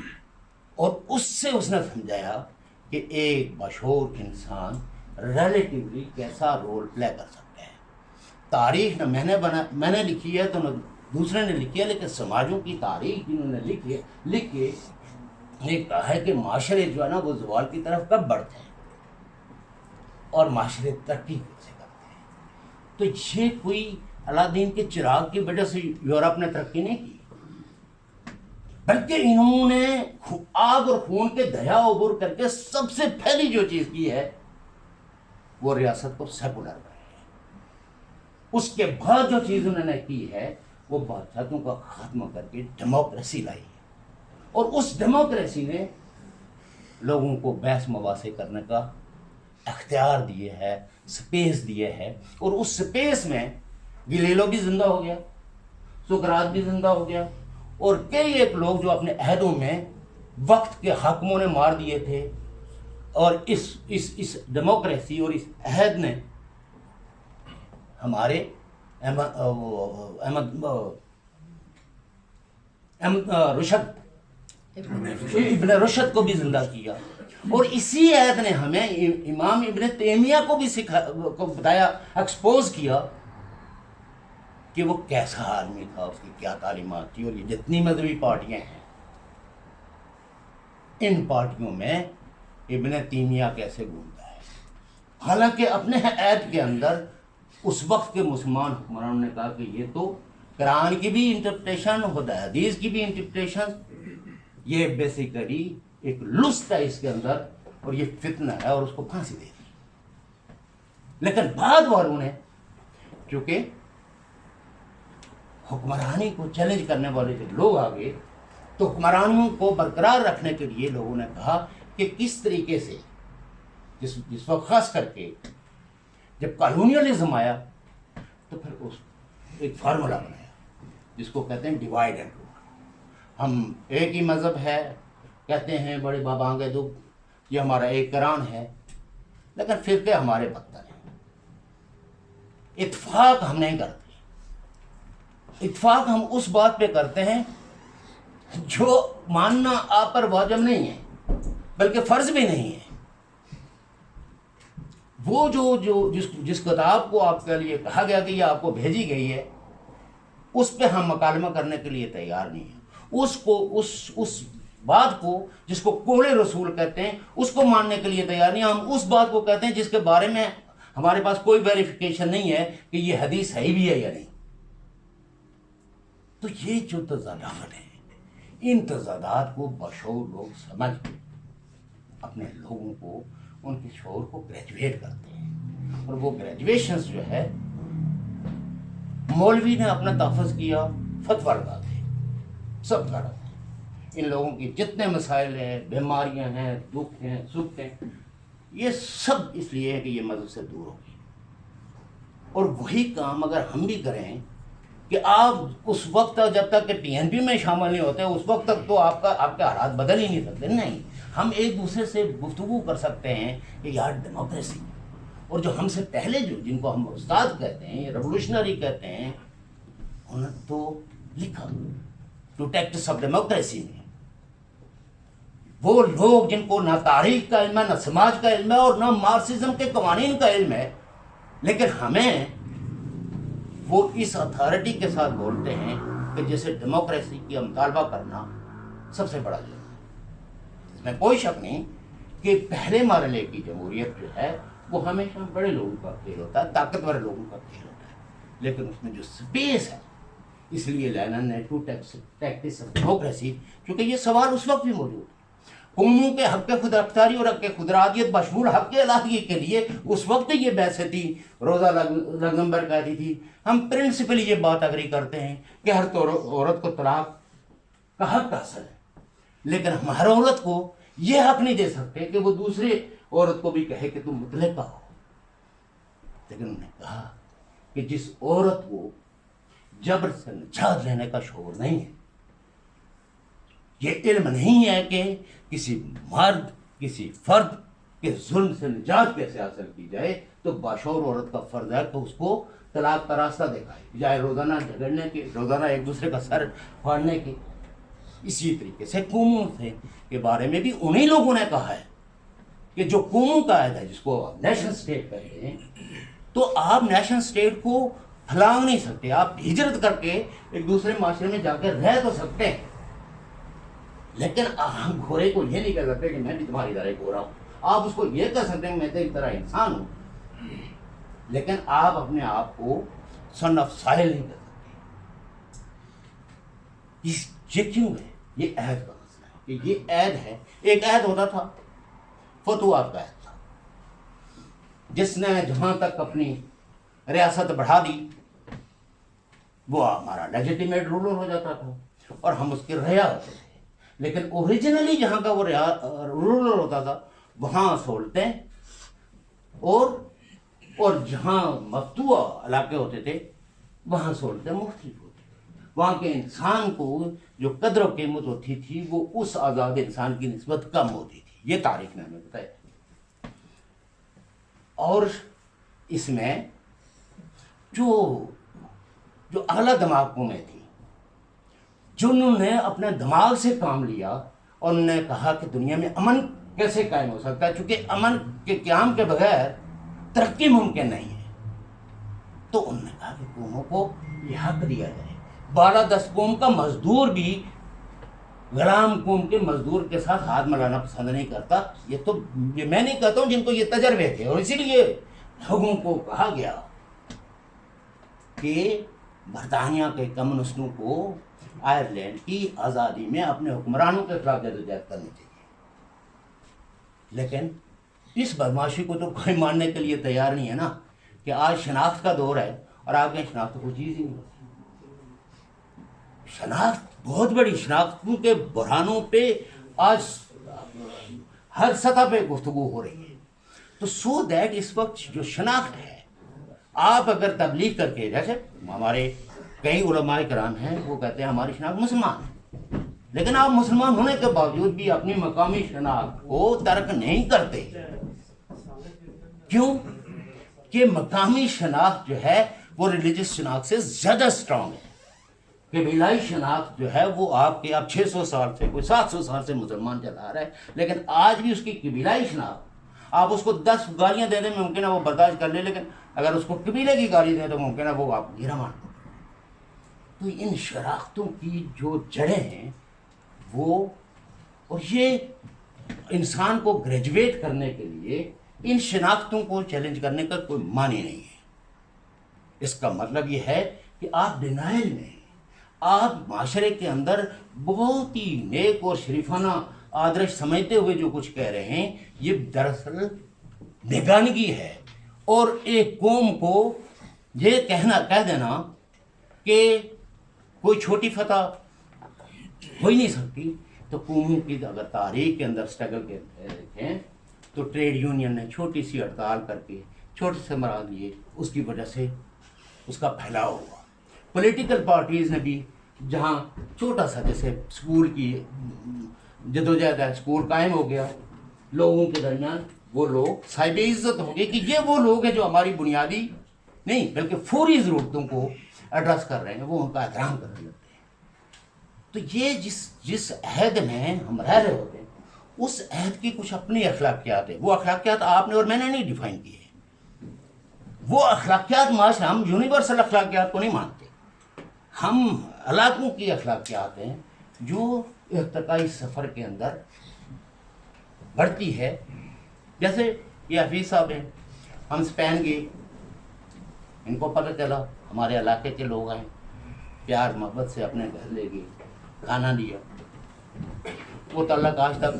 S1: اور اس سے اس نے سمجھایا کہ ایک بشعور انسان ریلیٹیولی کیسا رول پلے کر سکتا ہے. تاریخ نہ میں نے لکھی ہے تو نہ دوسرے نے لکھی ہے، لیکن سماجوں کی تاریخ جنہوں نے لکھ کے یہ کہا ہے کہ معاشرے جو ہے نا وہ زوال کی طرف کب بڑھتے ہیں اور معاشرے ترقی سے کرتے ہیں. تو یہ کوئی الادین کے چراغ کی وجہ سے یورپ نے ترقی نہیں کی، بلکہ انہوں نے آگ اور خون کے دریا عبور کر کے سب سے پہلی جو چیز کی ہے وہ ریاست کو سیکولر بنایا. اس کے بعد جو چیز انہوں نے کی ہے وہ بادشاہتوں کا خاتمہ کر کے ڈیموکریسی لائی ہے. اور اس ڈیموکریسی نے لوگوں کو بحث مباحثے کرنے کا اختیار دیے ہے، سپیس دیے ہے. اور اس سپیس میں گلیلو بھی زندہ ہو گیا، سقراط بھی زندہ ہو گیا، اور کئی ایک لوگ جو اپنے عہدوں میں وقت کے حاکموں نے مار دیے تھے. اور اس ڈیموکریسی اور اس عہد نے ہمارے ابن رشد کو بھی زندہ کیا. اور اسی عہد نے ہمیں امام ابن تیمیہ کو بھی بتایا، ایکسپوز کیا کہ وہ کیسا آدمی تھا، اس کی کیا تعلیمات تھی. اور یہ جتنی مذہبی پارٹیاں ہیں، ان پارٹیوں میں ابن تیمیہ کیسے گھومتا ہے. حالانکہ اپنے عہد کے اندر اس وقت کے مسلمان حکمرانوں نے کہا کہ یہ تو قرآن کی بھی انٹرپریٹیشن، حدیث کی بھی انٹرپریٹیشن، یہ بیسیکلی ایک لست ہے اس کے اندر، اور یہ فتنہ ہے، اور اس کو پھانسی دے دی. لیکن بعد والوں نے چونکہ حکمرانی کو چیلنج کرنے والے جو لوگ آ گئے، تو حکمرانیوں کو برقرار رکھنے کے لیے لوگوں نے کہا کہ کس طریقے سے جس وقت خاص کر کے جب کالونیلزم آیا تو پھر اس ایک فارمولا بنایا جس کو کہتے ہیں ڈیوائڈ اینڈ رول. ہم ایک ہی مذہب ہے، کہتے ہیں بڑے بابا آنگے دو، یہ ہمارا ایک قرآن ہے، لیکن فرقے ہمارے بدتر ہیں. اتفاق ہم نہیں کرتے. اتفاق ہم اس بات پہ کرتے ہیں جو ماننا آپ پر واجب نہیں ہے بلکہ فرض بھی نہیں ہے، وہ جو جس کتاب کو آپ کے لیے کہا گیا کہ یہ آپ کو بھیجی گئی ہے، اس پہ ہم مکالمہ کرنے کے لیے تیار نہیں ہیں، اس بات کو جس کو قول رسول کہتے ہیں اس کو ماننے کے لیے تیار نہیں، ہم اس بات کو کہتے ہیں جس کے بارے میں ہمارے پاس کوئی ویریفیکیشن نہیں ہے کہ یہ حدیث صحیح بھی ہے یا نہیں۔ تو یہ جو تضادات ہیں، ان تضادات کو بشعور لوگ سمجھ اپنے لوگوں کو، ان کے شعور کو گریجویٹ کرتے ہیں، اور وہ گریجویشنز جو ہے مولوی نے اپنا تحفظ کیا، فتویٰ لگا دے، سب غلط ہے۔ ان لوگوں کی جتنے مسائل ہیں، بیماریاں ہیں، دکھ ہیں، سکھ ہیں، یہ سب اس لیے ہے کہ یہ مذہب سے دور ہو گئی۔ اور وہی کام اگر ہم بھی کریں کہ آپ اس وقت تک جب تک کہ ٹی این پی میں شامل نہیں ہوتے اس وقت تک تو آپ کے حالات بدل ہی نہیں سکتے۔ نہیں، ہم ایک دوسرے سے گفتگو کر سکتے ہیں کہ یار ڈیموکریسی، اور جو ہم سے پہلے جن کو ہم استاد کہتے ہیں، ریولوشنری کہتے ہیں، انہوں نے تو لکھا ٹو ٹیکٹس آف ڈیموکریسی میں۔ وہ لوگ جن کو نہ تاریخ کا علم ہے، نہ سماج کا علم ہے، اور نہ مارکسزم کے قوانین کا علم ہے، لیکن ہمیں وہ اس اتھارٹی کے ساتھ بولتے ہیں کہ جیسے ڈیموکریسی کی مطالبہ کرنا سب سے بڑا جرم ہے۔ اس میں کوئی شک نہیں کہ پہلے مرحلے کی جمہوریت جو ہے وہ ہمیشہ بڑے لوگوں کا کھیل ہوتا ہے، طاقتور لوگوں کا کھیل ہوتا ہے، لیکن اس میں جو سپیس ہے، اس لیے لینن نے ٹو ٹیکٹس آف ڈیموکریسی، کیونکہ یہ سوال اس وقت بھی موجود ہے، قوموں کے حق خود رفتاری اور حق خودارادیت بشمول حق الہیہ کے لیے اس وقت یہ بحثیں تھی۔ روزا لگزمبرگ کہتی تھی ہم پرنسپلی یہ بات اگری کرتے ہیں کہ ہر عورت کو طلاق کا حق حاصل ہے، لیکن ہم ہر عورت کو یہ حق نہیں دے سکتے کہ وہ دوسرے عورت کو بھی کہے کہ تم مطلقہ ہو۔ لیکن انہوں نے کہا کہ جس عورت کو جبر سے نجات لینے کا شعور نہیں ہے، یہ علم نہیں ہے کہ کسی مرد، کسی فرد کے ظلم سے نجات کیسے حاصل کی جائے، تو باشعور عورت کا فرض ہے کہ اس کو طلاق کا راستہ دکھائے، جائے روزانہ جھگڑنے کے، روزانہ ایک دوسرے کا سر پھاڑنے کے۔ اسی طریقے سے قوموں کے بارے میں بھی انہی لوگوں نے کہا ہے کہ جو قوموں کا عہد ہے، جس کو نیشن اسٹیٹ کہتے ہیں، تو آپ نیشن اسٹیٹ کو پھلانگ نہیں سکتے، آپ ہجرت کر کے ایک دوسرے معاشرے میں جا کے رہ تو سکتے ہیں، لیکن آپ گھوڑے کو یہ نہیں کہہ سکتے کہ میں بھی تمہاری طرح گھوڑا ہوں۔ آپ اس کو یہ کہہ سکتے ہیں میں تیری طرح انسان ہوں، لیکن آپ اپنے آپ کو سن آف ساحل نہیں کہہ سکتے۔ یہ کیوں ہے؟ یہ عہد کا مسئلہ ہے کہ یہ عہد ہے، ایک عہد ہوتا تھا، فتوحات کا عہد تھا، جس نے جہاں تک اپنی ریاست بڑھا دی وہ ہمارا لیجیٹیمیٹ رولر ہو جاتا تھا اور ہم اس کے رعایا ہوتے تھے، لیکن اوریجنلی جہاں کا وہ رولر ہوتا تھا وہاں سہولتیں اور جہاں مفتوح علاقے ہوتے تھے وہاں سہولتیں مختلف ہوتی تھیں، وہاں کے انسان کو جو قدر و قیمت ہوتی تھی وہ اس آزاد انسان کی نسبت کم ہوتی تھی، یہ تاریخ نے ہمیں بتایا۔ اور اس میں جو اعلیٰ دماغ قومیں تھیں، جنہوں نے اپنے دماغ سے کام لیا اور انہوں نے کہا کہ دنیا میں امن کیسے قائم ہو سکتا ہے، چونکہ امن کے قیام کے بغیر ترقی ممکن نہیں ہے، تو انہوں نے کہا کہ قوموں کو یہ حق دیا جائے۔ بالادست قوم کا مزدور بھی غلام قوم کے مزدور کے ساتھ ہاتھ ملانا پسند نہیں کرتا۔ یہ میں نہیں کہتا ہوں، جن کو یہ تجربے تھے، اور اسی لیے لوگوں کو کہا گیا کہ برطانیہ کے کمیونسٹوں کو آئرلینڈ کی آزادی میں اپنے حکمرانوں کے خلاف جدوجہد کرنی چاہیے، لیکن اس بدمعاشی کو تو کوئی ماننے کے لیے تیار نہیں ہے نا کہ آج شناخت کا دور ہے اور آپ کے شناخت کو چیز ہی نہیں ہوتی۔ شناخت بہت بڑی، شناختوں کے بحرانوں پہ آج ہر سطح پہ گفتگو ہو رہی ہے، تو سو دیٹ اس وقت جو شناخت ہے، آپ اگر تبلیغ کر کے، جیسے ہمارے کئی علماء کرام ہیں وہ کہتے ہیں ہماری شناخت مسلمان ہے، لیکن آپ مسلمان ہونے کے باوجود بھی اپنی مقامی شناخت کو ترک نہیں کرتے۔ کیوں کہ مقامی شناخت جو ہے وہ ریلیجس شناخت سے زیادہ اسٹرانگ ہے، قبیلائی شناخت جو ہے وہ آپ کے اب 600 سال سے، کوئی 700 سال سے مسلمان چلا رہا ہے، لیکن آج بھی اس کی قبیلائی شناخت، آپ اس کو 10 گالیاں دے دیں ممکن ہے وہ برداشت کر لے، لیکن اگر اس کو قبیلے کی گالی دیں تو ممکن ہے وہ آپ کو گرا مار دیں۔ تو ان شناختوں کی جو جڑیں ہیں وہ، اور یہ انسان کو گریجویٹ کرنے کے لیے ان شناختوں کو چیلنج کرنے کا کوئی معنی نہیں ہے۔ اس کا مطلب یہ ہے کہ آپ ڈینائل میں، آپ معاشرے کے اندر بہت ہی نیک اور شریفانہ آدرش سمجھتے ہوئے جو کچھ کہہ رہے ہیں، یہ دراصل بیگانگی ہے۔ اور ایک قوم کو یہ کہہ دینا کہ کوئی چھوٹی فتح ہو ہی نہیں سکتی، تو قوموں کی اگر تاریخ کے اندر سٹرگل کے دیکھیں تو ٹریڈ یونین نے چھوٹی سی ہڑتال کر کے چھوٹے سے مراد لیے، اس کی وجہ سے اس کا پھیلاؤ ہوا۔ پولیٹیکل پارٹیز نے بھی جہاں چھوٹا سا جیسے اسکول کی جدوجہد ہے، اسکول قائم ہو گیا، لوگوں کے درمیان وہ لوگ صاحب عزت ہو گئے کہ یہ وہ لوگ ہیں جو ہماری بنیادی نہیں بلکہ فوری ضرورتوں کو ایڈریس کر رہے ہیں، وہ ان کا احترام کرنے لگتے ہیں۔ تو یہ جس عہد میں ہم رہ رہے ہوتے ہیں، اس عہد کی کچھ اپنی اخلاقیات ہیں۔ وہ اخلاقیات آپ نے اور میں نے نہیں ڈیفائن کی ہے، وہ اخلاقیات معاشرے، ہم یونیورسل اخلاقیات کو نہیں مانتے، ہم علاقوں کی اخلاقیات ہیں جو ارتقائی سفر کے اندر بڑھتی ہے۔ جیسے یہ حفیظ صاحب ہیں، ہم اسپین گئے، ان کو پتہ چلا ہمارے علاقے کے لوگ آئے، پیار محبت سے اپنے گھر لے گئے، کھانا دیا، وہ تعلق آج تک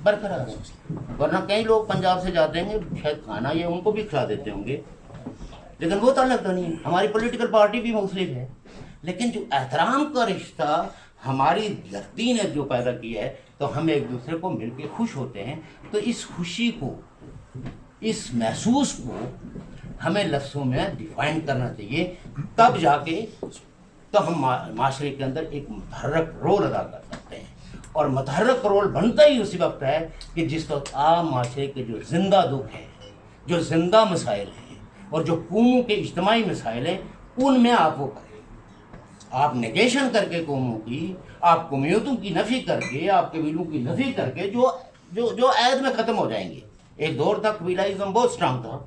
S1: برقرار ہے۔ ورنہ کئی لوگ پنجاب سے جاتے ہیں، شاید کھانا یہ ان کو بھی کھلا دیتے ہوں گے، لیکن وہ تعلق تو نہیں ہے۔ ہماری پولیٹیکل پارٹی بھی مختلف ہے، لیکن جو احترام کا رشتہ ہماری دھرتی نے جو پیدا کیا ہے، تو ہم ایک دوسرے کو مل کے خوش ہوتے ہیں۔ تو اس خوشی کو، اس محسوس کو ہمیں لفظوں میں ڈیفائن کرنا چاہیے، تب جا کے تو ہم معاشرے کے اندر ایک متحرک رول ادا کر سکتے ہیں۔ اور متحرک رول بنتا ہی اسی وقت ہے کہ جس وقت عام معاشرے کے جو زندہ دکھ ہیں، جو زندہ مسائل ہیں، اور جو قوموں کے اجتماعی مسائل ہیں، ان میں آپ وہ کریں۔ آپ نیگیشن کر کے قوموں کی، آپ قومیتوں کی نفی کر کے، آپ قبیلوں کی نفی کر کے جو عہد میں ختم ہو جائیں گے۔ ایک دور تک قبیلائزم بہت اسٹرانگ تھا،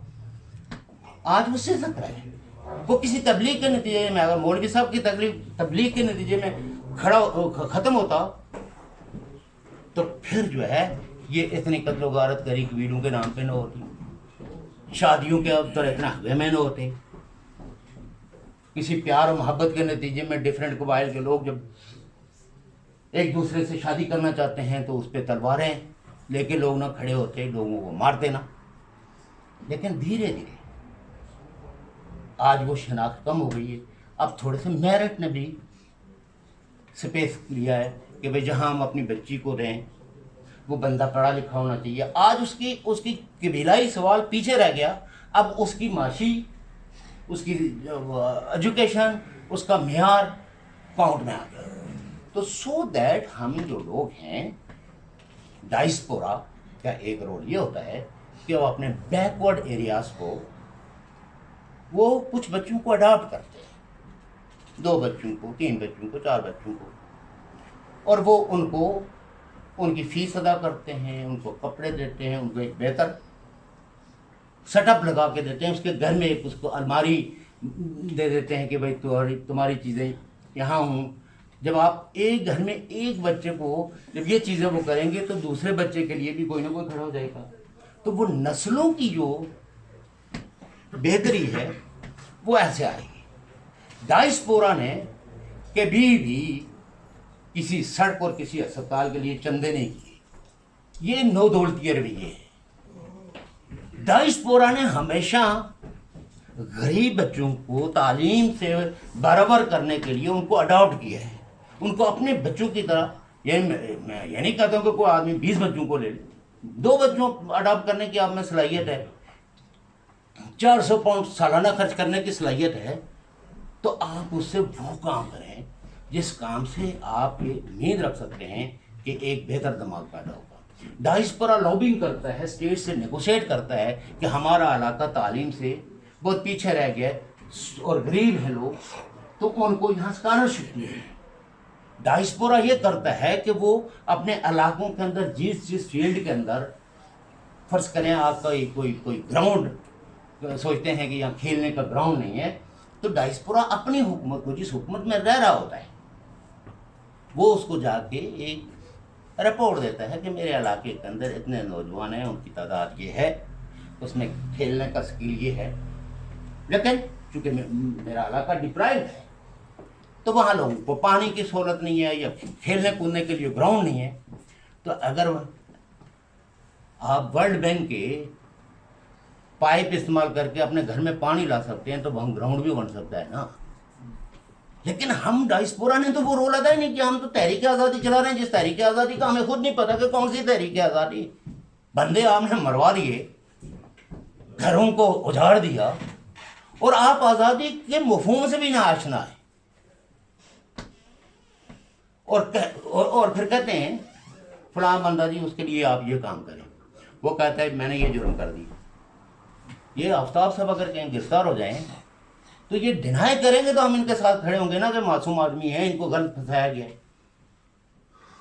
S1: آج وہ سے سکتا ہے۔ وہ کسی تبلیغ کے نتیجے میں، اگر مولوی صاحب کی تبلیغ کے نتیجے میں ختم ہوتا تو پھر جو ہے یہ اتنی قتل و غارت کری قبیلوں کے نام پہ نہ ہوتی، شادیوں کے اب اتنا حوے میں نہ ہوتے، کسی پیار و محبت کے نتیجے میں ڈیفرنٹ قبائل کے لوگ جب ایک دوسرے سے شادی کرنا چاہتے ہیں تو اس پہ تلواریں لے کے لوگ نہ کھڑے ہوتے، لوگوں کو مارتے نہ۔ لیکن دھیرے دھیرے آج وہ شناخت کم ہو گئی ہے۔ اب تھوڑے سے میرٹ نے بھی سپیس لیا ہے کہ بھئی جہاں ہم اپنی بچی کو دیں وہ بندہ پڑھا لکھا ہونا چاہیے۔ آج اس کی قبیلائی سوال پیچھے رہ گیا، اب اس کی معاشی، اس کی ایجوکیشن، اس کا معیار پاؤنڈ میں آ گیا۔ تو سو دیٹ ہم جو لوگ ہیں ڈائسپورا کا ایک رول یہ ہوتا ہے کہ وہ اپنے بیکورڈ ایریاز کو، وہ کچھ بچوں کو اڈاپٹ کرتے ہیں، 2 بچوں کو، 3 بچوں کو، 4 بچوں کو، اور وہ ان کو ان کی فیس ادا کرتے ہیں، ان کو کپڑے دیتے ہیں، ان کو ایک بہتر سیٹ اپ لگا کے دیتے ہیں، اس کے گھر میں ایک اس کو الماری دے دیتے ہیں کہ بھائی تمہاری چیزیں یہاں ہوں۔ جب آپ ایک گھر میں ایک بچے کو جب یہ چیزیں وہ کریں گے تو دوسرے بچے کے لیے بھی کوئی نہ کوئی کھڑا ہو جائے گا۔ تو وہ نسلوں کی جو بہتری ہے وہ ایسے آئے گی۔ ڈائسپورا نے کبھی بھی کسی سڑک اور کسی اسپتال کے لیے چندے نہیں کیے، یہ نو دولتی رویے ہے۔ ڈائسپورا نے ہمیشہ غریب بچوں کو تعلیم سے برابر کرنے کے لیے ان کو اڈاپٹ کیا ہے، ان کو اپنے بچوں کی طرح۔ میں یہ نہیں کہتا ہوں کہ کوئی آدمی 20 بچوں کو لے لے، 2 بچوں اڈاپٹ کرنے کی آپ میں صلاحیت ہے، 400 پاؤنڈ سالانہ خرچ کرنے کی صلاحیت ہے، تو آپ اس سے وہ کام کریں جس کام سے آپ یہ امید رکھ سکتے ہیں کہ ایک بہتر دماغ پیدا ہوگا۔ ڈائسپورا لابنگ کرتا ہے، اسٹیٹ سے نیگوشیٹ کرتا ہے کہ ہمارا علاقہ تعلیم سے بہت پیچھے رہ گیا ہے اور غریب ہیں لوگ، تو ان کو یہاں اسکالرشپ نہیں ہے. ڈائسپورا یہ کرتا ہے کہ وہ اپنے علاقوں کے اندر جس فیلڈ کے اندر فرض کریں آپ کا کوئی گراؤنڈ سوچتے ہیں کہ یہاں کھیلنے کا گراؤنڈ نہیں ہے، تو ڈائسپورا اپنی حکومت کو جس حکومت میں رہ رہا ہوتا ہے وہ اس کو جا کے ایک رپورٹ دیتا ہے کہ میرے علاقے کے اندر اتنے نوجوان ہیں، ان کی تعداد یہ ہے، اس میں کھیلنے کا سکل یہ ہے، لیکن چونکہ میرا علاقہ ڈپرائیوڈ ہے تو وہاں لوگوں کو پانی کی سہولت نہیں ہے یا کھیلنے کودنے کے لیے گراؤنڈ نہیں ہے. تو اگر آپ ورلڈ بینک کے پائپ استعمال کر کے اپنے گھر میں پانی لا سکتے ہیں تو وہاں گراؤنڈ بھی بن سکتا ہے نا. لیکن ہم ڈائسپورا نے تو وہ رول ادا ہی نہیں کیا. ہم تو تحریک آزادی چلا رہے ہیں جس تحریک آزادی کا ہمیں خود نہیں پتا کہ کون سی تحریک آزادی. بندے آپ نے مروا دیے، گھروں کو اجاڑ دیا، اور آپ آزادی کے مفہوم سے بھی نہ آشنا ہے، اور پھر کہتے ہیں فلاں بندہ جی اس کے لیے آپ یہ کام کریں. وہ کہتا ہے میں نے یہ جرم کر دی. یہ آفتاب صاحب اگر کہیں گرفتار ہو جائیں تو یہ ڈینائی کریں گے تو ہم ان کے ساتھ کھڑے ہوں گے نا کہ معصوم آدمی ہیں، ان کو غلط پھنسایا گیا ہے.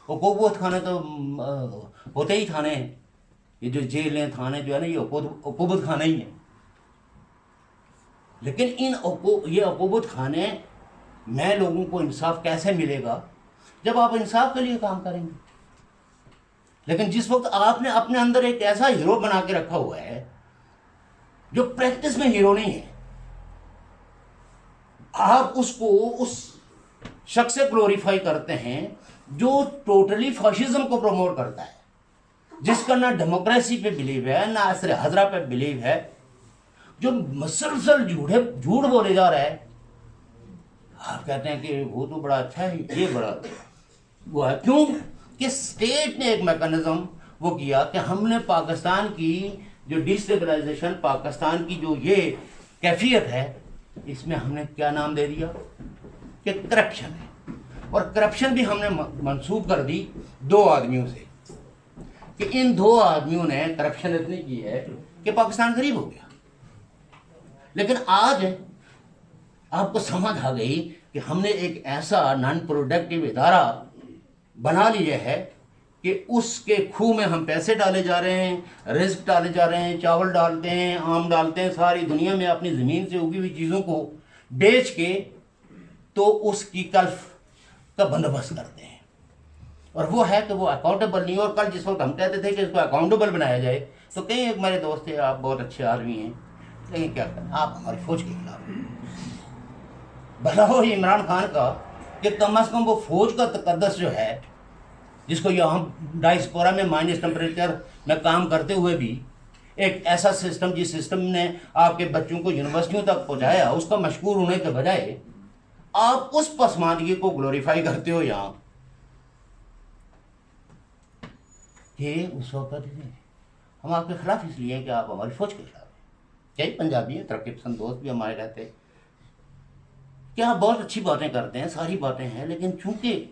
S1: وہ کوبوت خانے تو ہوتے ہی تھانے ہیں، یہ جو جیلیں تھانے جو ہے نا یہ عقوبت خانے ہی ہیں. لیکن یہ عقوبت خانے میں لوگوں کو انصاف کیسے ملے گا جب آپ انصاف کے لیے کام کریں گے. لیکن جس وقت آپ نے اپنے اندر ایک ایسا ہیرو بنا کے رکھا ہوا ہے جو پریکٹس میں ہیرو نہیں ہے، آپ اس شخص سے گلوریفائی کرتے ہیں جو ٹوٹلی فاشزم کو پروموٹ کرتا ہے، جس کا نہ ڈیموکریسی پہ بلیو ہے نہ عصر حضرہ پہ بلیو ہے، جو مسلسل جھوٹ بولے جا رہا ہے. آپ کہتے ہیں کہ وہ تو بڑا اچھا ہے، یہ بڑا وہ ہے. کیوں کہ اسٹیٹ نے ایک میکانزم وہ کیا کہ ہم نے پاکستان کی جو ڈیسٹیبلائزیشن، پاکستان کی جو یہ کیفیت ہے، اس میں ہم نے کیا نام دے دیا کہ کرپشن ہے. اور کرپشن بھی ہم نے منسوب کر دی 2 آدمیوں سے کہ ان 2 آدمیوں نے کرپشن اتنی کی ہے کہ پاکستان غریب ہو گیا. لیکن آج آپ کو سمجھ آ گئی کہ ہم نے ایک ایسا نان پروڈکٹیو ادارہ بنا لیا ہے کہ اس کے کھوہ میں ہم پیسے ڈالے جا رہے ہیں، رزق ڈالے جا رہے ہیں، چاول ڈالتے ہیں، آم ڈالتے ہیں، ساری دنیا میں اپنی زمین سے اگی ہوئی چیزوں کو بیچ کے تو اس کی کلف کا بندوبست کرتے ہیں. اور وہ ہے کہ وہ اکاؤنٹیبل نہیں. اور کل جس وقت ہم کہتے تھے کہ اس کو اکاؤنٹیبل بنایا جائے تو کہیں ایک میرے دوست تھے، آپ بہت اچھے آدمی ہیں، کہیں کیا کریں آپ ہماری فوج کے خلاف ہیں. بھلا ہو عمران خان کا کہ کم از کم وہ فوج کا تقدس جو ہے، جس کو یہاں ڈائسپورا میں مائنس ٹمپریچر میں کام کرتے ہوئے بھی ایک ایسا سسٹم جس سسٹم نے آپ کے بچوں کو یونیورسٹیوں تک پہنچایا، اس کا مشکور ہونے کے بجائے آپ اس پسماندگی کو گلوریفائی کرتے ہو یہاں کہ اس وقت ہم آپ کے خلاف اس لیے ہیں کہ آپ ہماری فوج کے خلاف ہیں. کئی پنجابی ہیں، ترقی پسند دوست بھی ہمارے رہتے ہیں کہ آپ بہت اچھی باتیں کرتے ہیں، ساری باتیں ہیں، لیکن چونکہ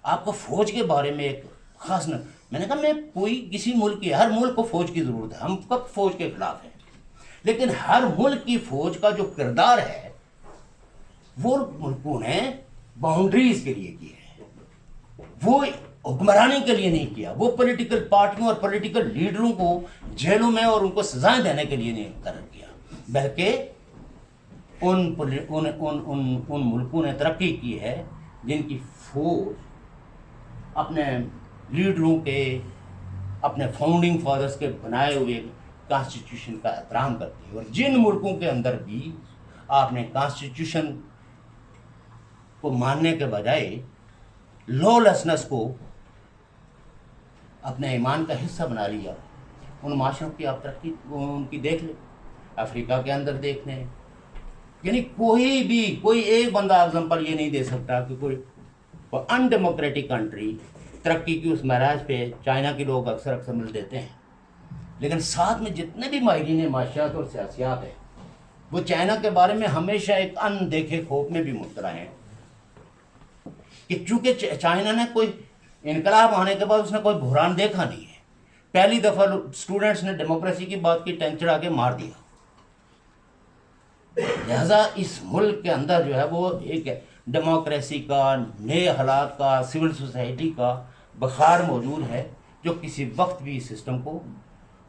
S1: آپ کو فوج کے بارے میں ایک خاص میں نے کہا میں کوئی کسی ملک کی، ہر ملک کو فوج کی ضرورت ہے، ہم کب فوج کے خلاف ہیں، لیکن ہر ملک کی فوج کا جو کردار ہے وہ ملکوں نے باؤنڈریز کے لیے کیا ہے، وہ حکمرانی کے لیے نہیں کیا، وہ پولیٹیکل پارٹیوں اور پولیٹیکل لیڈروں کو جیلوں میں اور ان کو سزائیں دینے کے لیے نہیں مقرر کیا، بلکہ ان ملکوں نے ترقی کی ہے جن کی فوج اپنے لیڈروں کے، اپنے فاؤنڈنگ فادرز کے بنائے ہوئے کانسٹیٹیوشن کا احترام کرتی ہے. اور جن ملکوں کے اندر بھی آپ نے کانسٹیٹیوشن کو ماننے کے بجائے لا لیسنس کو اپنے ایمان کا حصہ بنا لیا، ان معاشروں کی آپ ترقی ان کی دیکھ لیں، افریقہ کے اندر دیکھ لیں. یعنی کوئی ایک بندہ ایگزامپل یہ نہیں دے سکتا کہ کوئی ان ڈیموکریٹک کنٹری ترقی کی اس معراج پہ چائنا کے لوگ اکثر مل دیتے ہیں، لیکن ساتھ میں جتنے بھی ماہرین معاشیات اور سیاسیات ہیں وہ چائنا کے بارے میں ہمیشہ ایک ان دیکھے خوف میں بھی مبتلا ہیں کہ چونکہ چائنا نے کوئی انقلاب آنے کے بعد اس نے کوئی بحران دیکھا نہیں ہے. پہلی دفعہ اسٹوڈنٹس نے ڈیموکریسی کی بات کی، ٹینک چڑھا کے مار دیا. لہذا اس ملک کے اندر جو ہے وہ ایک ڈیموکریسی کا، نئے حالات کا، سول سوسائٹی کا بخار موجود ہے جو کسی وقت بھی اس سسٹم کو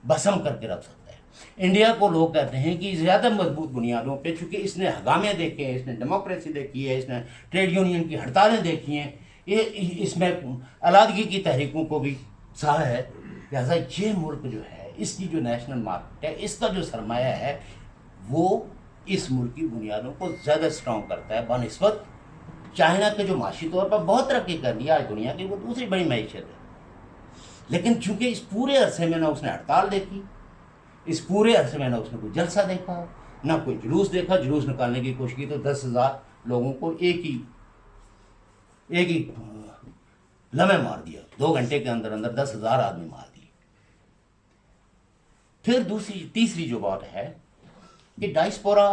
S1: بسم کر کے رکھ سکتا ہے۔ انڈیا کو لوگ کہتے ہیں کہ زیادہ مضبوط بنیادوں پہ، چونکہ اس نے ہنگامے دیکھے ہیں، اس نے ڈیموکریسی دیکھی ہے، اس نے ٹریڈ یونین کی ہڑتالیں دیکھی ہیں، اس میں علیحدگی کی تحریکوں کو بھی سہا ہے، لہٰذا یہ ملک جو ہے، اس کی جو نیشنل مارکیٹ ہے، اس کا جو سرمایہ ہے، وہ اس ملک کی بنیادوں کو زیادہ اسٹرانگ کرتا ہے بنسبت چائنا کے جو معاشی طور پر بہت ترقی کر لی ہے آج دنیا کی، وہ دوسری بڑی معیشت ہے، لیکن چونکہ اس پورے عرصے میں نہ اس نے ہڑتال دیکھی، اس پورے عرصے میں نہ اس نے کوئی جلسہ دیکھا، نہ کوئی جلوس دیکھا، جلوس نکالنے کی کوشش کی تو 10,000 لوگوں کو ایک ہی لمحے مار دیا، 2 گھنٹے کے اندر 10,000 آدمی مار دیے۔ پھر تیسری جو بات ہے کہ ڈائسپورا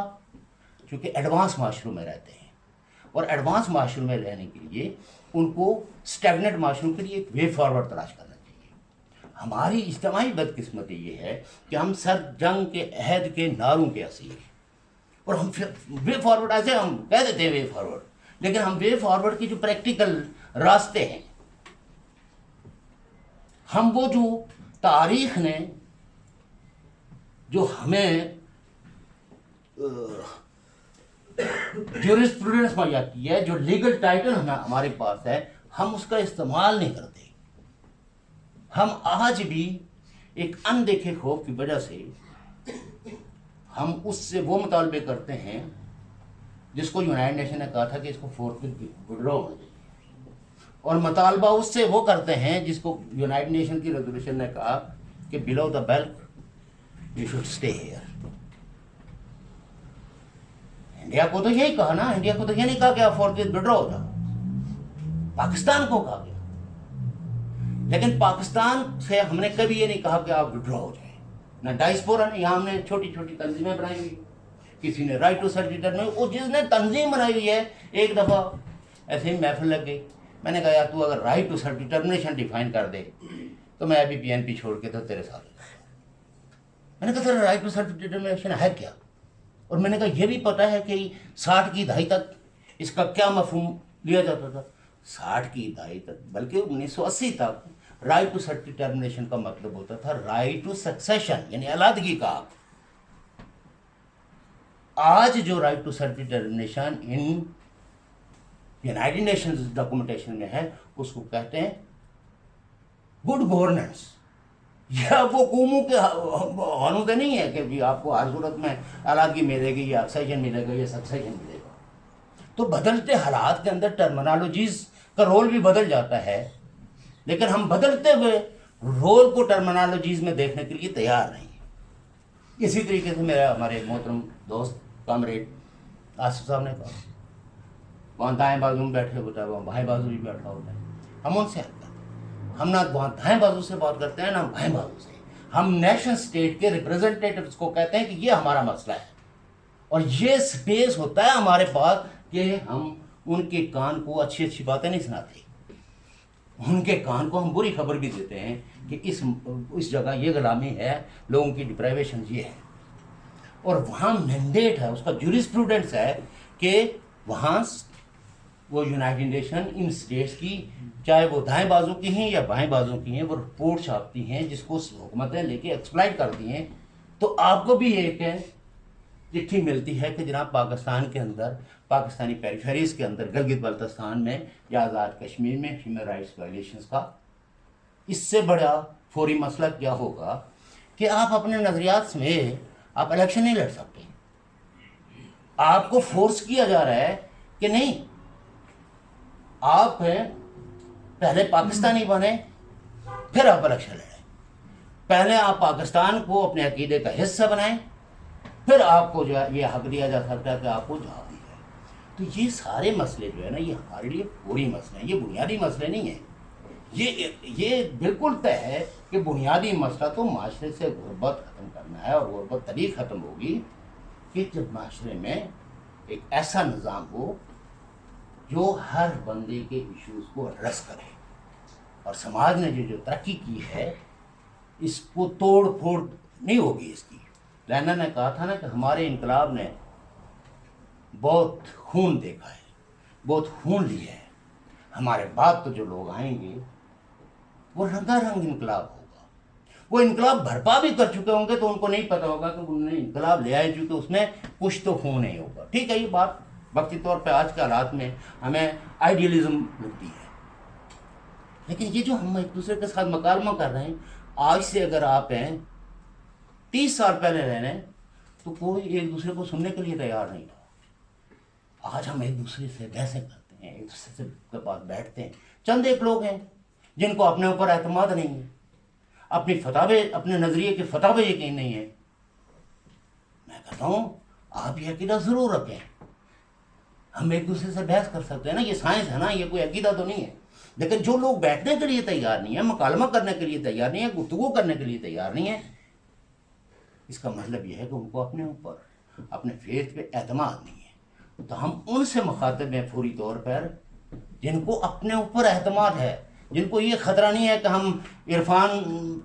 S1: چونکہ ایڈوانس معاشروں میں رہتے ہیں، اور ایڈوانس معاشروں میں رہنے کے لیے ان کو اسٹیگنٹ معاشروں کے لیے ایک وے فارورڈ تلاش کرنا چاہیے۔ ہماری اجتماعی بدقسمتی یہ ہے کہ ہم سر جنگ کے عہد کے نعروں کے اسیر ہیں، اور ہم وے فارورڈ ایسے ہم کہہ دیتے ہیں وے فارورڈ، لیکن ہم وے فارورڈ کی جو پریکٹیکل راستے ہیں، ہم وہ جو تاریخ نے جو ہمیں جورسپروڈنس مہیا کی ہے، جو لیگل ٹائٹل ہمارے پاس ہے، ہم اس کا استعمال نہیں کرتے۔ ہم آج بھی ایک اندیکھے خوف کی وجہ سے ہم اس سے وہ مطالبے کرتے ہیں جس کو یونائٹڈ نیشن نے کہا تھا کہ اس کو فورتھ وڈرا ہونا چاہیے، اور مطالبہ اس سے وہ کرتے ہیں جس کو یونائٹڈ نیشن کی ریزولوشن نے کہا کہ below the belt you should stay here. India کو تو یہی کہا نا، انڈیا کو تو یہ نہیں کہا کہ آپ فورتھ وڈرا ہو جاؤ، پاکستان کو کہا گیا، لیکن پاکستان سے ہم نے کبھی یہ نہیں کہا کہ آپ وڈرا ہو جائیں، نہ ڈائسپورا نے، یہاں ہم نے چھوٹی چھوٹی تنظیمیں بنائی ہوئی، کسی نے رائٹ ٹو سیلف ڈٹرمنیشن، وہ جس نے تنظیم بنائی ہوئی ہے، ایک دفعہ ایسے ہی محفل لگ گئی، میں نے کہا یار تو اگر right to self determination define کر دے تو میں ابھی PNP چھوڑ کے تو تیرے ساتھ، میں نے کہا تیرا رائٹ ٹو سیلف ڈٹرمنیشن ہے کیا؟ اور میں نے کہا یہ بھی پتہ ہے کہ 60 کی دہائی تک اس کا کیا مفہوم لیا جاتا تھا؟ 60 کی دہائی تک بلکہ 1980 تک رائٹ ٹو سیلف ڈٹرمنیشن کا مطلب ہوتا تھا رائٹ ٹو سکسیشن، یعنی علیحدگی کا حق۔ آج جو right to self determination in united nations documentation میں ہے، اس کو کہتے ہیں گڈ گورننس، یا وہ قوموں کے قانون سے نہیں ہے کہ بھی آپ کو ہر صورت میں علیحدگی ملے گی یا ایکسیشن ملے گا یا سکسیشن ملے گا۔ تو بدلتے حالات کے اندر ٹرمنالوجیز کا رول بھی بدل جاتا ہے، لیکن ہم بدلتے ہوئے رول کو ٹرمنالوجیز میں دیکھنے کے لیے تیار نہیں ہیں۔ اسی طریقے سے ہمارے محترم دوست کامریڈ آصف صاحب نے کہا، وہاں دائیں بازو میں بیٹھے ہوتا ہے، وہاں بائیں بازو بھی بیٹھا ہوتا ہے، ہم ان سے حل کرتے ہیں، ہم نہ وہاں دائیں بازو سے بات کرتے ہیں نہ بائیں بازو سے، ہم نیشنل اسٹیٹ کے ریپرزنٹیٹیوز کو کہتے ہیں کہ یہ ہمارا مسئلہ ہے، اور یہ سپیس ہوتا ہے ہمارے پاس کہ ہم ان کے کان کو اچھی اچھی باتیں نہیں سناتے، ان کے کان کو ہم بری خبر بھی دیتے ہیں کہ اس جگہ یہ غلامی ہے، لوگوں کی ڈپرائیویشن یہ ہے، اور وہاں مینڈیٹ ہے، اس کا جورسپروڈنس ہے کہ وہاں وہ یونائٹڈ نیشن ان اسٹیٹس کی، چاہے وہ دائیں بازو کی ہیں یا بائیں بازو کی ہیں، وہ رپورٹ چھاپتی ہیں جس کو حکومتیں لے کے ایکسپلائٹ کرتی ہیں۔ تو آپ کو بھی ایک چٹھی ملتی ہے کہ جناب پاکستان کے اندر، پاکستانی پیریفیریز کے اندر، گلگت بلتستان میں یا آزاد کشمیر میں ہیومن رائٹس وائلیشنز کا اس سے بڑا فوری مسئلہ کیا ہوگا کہ آپ اپنے نظریات میں آپ الیکشن نہیں لڑ سکتے، آپ کو فورس کیا جا رہا ہے کہ نہیں، آپ پہلے پاکستانی بنیں پھر آپ الیکشن لڑیں، پہلے آپ پاکستان کو اپنے عقیدے کا حصہ بنائیں پھر آپ کو جو ہے یہ حق دیا جا سکتا ہے کہ آپ کو جواب دیا جائے۔ تو یہ سارے مسئلے جو ہے نا، یہ ہمارے لیے فوری مسئلے ہیں، یہ بنیادی مسئلے نہیں ہیں۔ یہ بالکل طے ہے کہ بنیادی مسئلہ تو معاشرے سے غربت ختم کرنا ہے، اور غربت تبھی ختم ہوگی کہ جب معاشرے میں ایک ایسا نظام ہو جو ہر بندے کے ایشوز کو ایڈریس کرے، اور سماج نے جو ترقی کی ہے اس کو توڑ پھوڑ نہیں ہوگی اس کی۔ لینن نے کہا تھا نا کہ ہمارے انقلاب نے بہت خون دیکھا ہے، بہت خون لیا ہے. ہمارے بعد تو جو لوگ آئیں گے وہ رنگا رنگ انقلاب ہوگا. وہ انقلاب بھرپا بھی کر چکے ہوں گے تو ان کو نہیں پتا ہوگا کہ انہوں نے انقلاب لے آئے چونکہ اس میں کچھ تو خون نہیں ہوگا. ٹھیک ہے, یہ بات وقتی طور پہ آج کے حالات میں ہمیں آئیڈیلزم لگتی ہے, لیکن یہ جو ہم ایک دوسرے کے ساتھ مکالمہ کر رہے ہیں, آج سے اگر آپ ہیں 30 سال پہلے رہنے تو کوئی ایک دوسرے کو سننے کے لیے تیار نہیں تھا. آج ہم ایک دوسرے سے بحثیں کرتے ہیں, ایک دوسرے سے کے پاس بیٹھتے ہیں. چند ایک لوگ ہیں جن کو اپنے اوپر اعتماد نہیں ہے, اپنی فتوے, اپنے نظریے کے فتوے یقین نہیں ہے. میں کہتا ہوں آپ یہ عقیدہ ضرور رکھیں, ہم ایک دوسرے سے بحث کر سکتے ہیں نا, یہ سائنس ہے نا, یہ کوئی عقیدہ تو نہیں ہے. لیکن جو لوگ بیٹھنے کے لیے تیار نہیں ہیں, مکالمہ کرنے کے لیے تیار نہیں ہیں, گفتگو کرنے کے لیے تیار نہیں ہیں, اس کا مطلب یہ ہے کہ ان کو اپنے اوپر, اپنے فیتھ پہ اعتماد نہیں ہے. تو ہم ان سے مخاطب ہیں فوری طور پر جن کو اپنے اوپر اعتماد ہے, جن کو یہ خطرہ نہیں ہے کہ ہم عرفان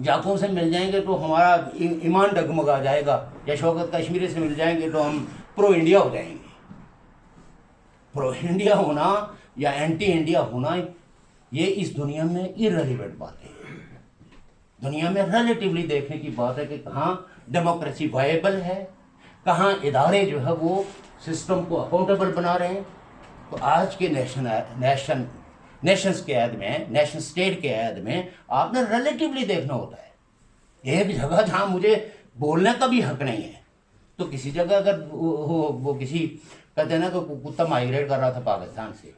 S1: جاکوں سے مل جائیں گے تو ہمارا ایمان ڈگمگا جائے گا, یا شوکت کشمیری سے مل جائیں گے تو ہم پرو انڈیا ہو جائیں گے. پرو انڈیا ہونا یا اینٹی انڈیا ہونا یہ اس دنیا میں ایرریلیونٹ بات ہے. دنیا میں ریلیٹیولی دیکھنے کی بات ہے کہ کہاں ڈیموکریسی وائبل ہے, کہاں ادارے جو ہے وہ سسٹم کو اکاؤنٹیبل بنا رہے ہیں. تو آج کے نیشنز کے عہد میں, نیشن اسٹیٹ کے عہد میں آپ نے ریلیٹیولی دیکھنا ہوتا ہے. ایک جگہ جہاں مجھے بولنے کا بھی حق نہیں ہے, تو کسی جگہ اگر وہ کسی کہتے ہیں نا کہ کتا مائگریٹ کر رہا تھا پاکستان سے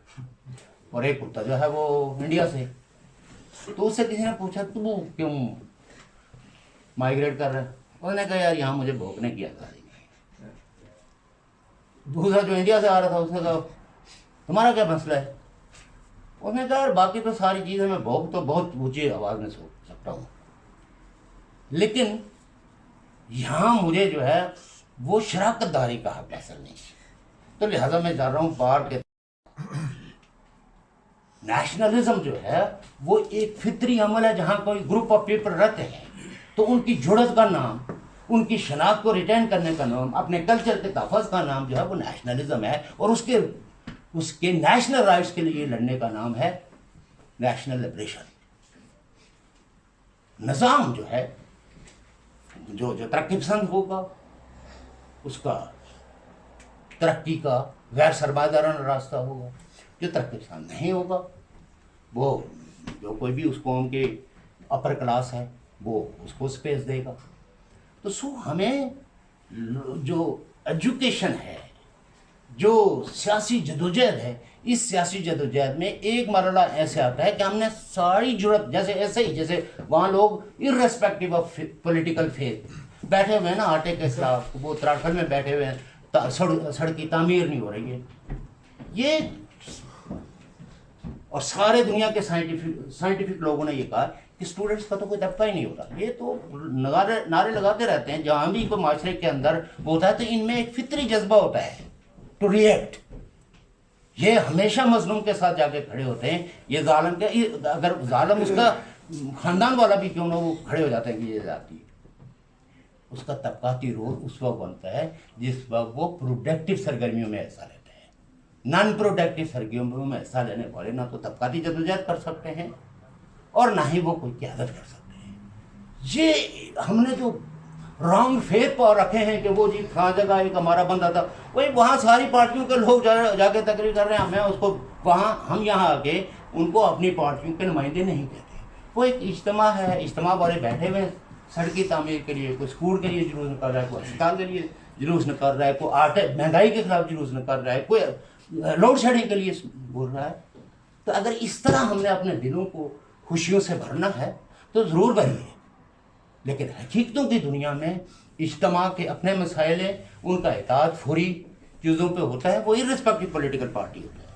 S1: اور ایک کتا جو ہے وہ انڈیا سے, تو اس سے کسی نے پوچھا تو کیوں مائگریٹ کر رہا ہے, انہوں نے کہا یار یہاں مجھے بھوکنے کی آزادی نہیں. دوسرا جو انڈیا سے آ رہا تھا اس نے کہا تمہارا کیا مسئلہ ہے, اس نے کہا یار باقی تو ساری چیزیں میں بھوک تو بہت اونچی آواز میں سن سکتا ہوں, لیکن یہاں مجھے جو ہے وہ شراکت داری کا حق حاصل نہیں. تو لہٰذا میں چاہ رہا ہوں باہر کے نیشنلزم جو ہے وہ ایک فطری عمل ہے. جہاں کوئی گروپ آف پیپل رہتے ہیں تو ان کی جڑت کا نام, ان کی شناخت کو ریٹین کرنے کا نام, اپنے کلچر کے تحفظ کا نام جو ہے وہ نیشنلزم ہے, اور اس کے نیشنل رائٹس کے لیے لڑنے کا نام ہے نیشنل لبریشن. نظام جو ہے جو ترقی پسند ہوگا اس کا ترقی کا غیر سرمایہ راستہ ہوگا, جو ترقی پسند نہیں ہوگا وہ جو کوئی بھی اس قوم کے اپر کلاس ہے وہ اس کو اسپیس دے گا. تو ہمیں جو ایجوکیشن ہے, جو سیاسی جدوجہد ہے, اس سیاسی جدوجہد میں ایک مرحلہ ایسے آتا ہے کہ ہم نے ساری جرت, جیسے ایسے ہی جیسے وہاں لوگ ارریسپیکٹو آف پولیٹیکل فیتھ بیٹھے ہوئے ہیں نا آٹے کے خلاف, وہ اتراکھنڈ میں بیٹھے ہوئے ہیں, سڑک کی تعمیر نہیں ہو رہی ہے. یہ اور سارے دنیا کے سائنٹیفک لوگوں نے یہ کہا کہ اسٹوڈنٹس کا تو کوئی طبقہ ہی نہیں ہوتا. یہ تو نعرے لگاتے رہتے ہیں. جہاں بھی کوئی معاشرے کے اندر ہوتا ہے تو ان میں ایک فطری جذبہ ہوتا ہے ٹو ریئیکٹ. یہ ہمیشہ مظلوم کے ساتھ جا کے کھڑے ہوتے ہیں. یہ ظالم کے, اگر ظالم اس کا خاندان والا بھی کیوں نہ, وہ کھڑے ہو جاتے ہیں کہ یہ جاتی ہے. اس کا طبقاتی رول اس وقت بنتا ہے جس وقت وہ پروڈکٹیو سرگرمیوں میں حصہ لیتے ہیں. نان پروڈکٹیو سرگرمیوں میں حصہ لینے والے نہ تو طبقاتی جدوجہد کر سکتے ہیں اور نہ ہی وہ کوئی قیادت کر سکتے ہیں. یہ ہم نے جو رانگ فیتھ پا رکھے ہیں کہ وہ جی کہاں جگہ ایک ہمارا بندہ تھا, وہی وہاں ساری پارٹیوں کے لوگ جا کے تقریر کر رہے ہیں. ہمیں اس کو وہاں, ہم یہاں آ کے ان کو اپنی پارٹیوں کے نمائندے نہیں کہتے. وہ ایک اجتماع ہے, اجتماع والے بیٹھے ہوئے سڑک کی تعمیر کے لیے, کوئی اسکول کے لیے جلوس نکال رہا ہے, کوئی اسپتال کے لیے جلوس نکال رہا ہے, کوئی مہنگائی کے خلاف جلوس نکال رہا ہے, کوئی لوڈ شیڈنگ کے لیے بول رہا ہے. تو اگر اس طرح ہم نے اپنے دلوں کو خوشیوں سے بھرنا ہے تو ضرور بھریے, لیکن حقیقتوں کی دنیا میں اجتماع کے اپنے مسائل ہیں, ان کا اطاعت فوری چیزوں پہ ہوتا ہے, وہ ارریسپیکٹو پولیٹیکل پارٹی ہوتا ہے.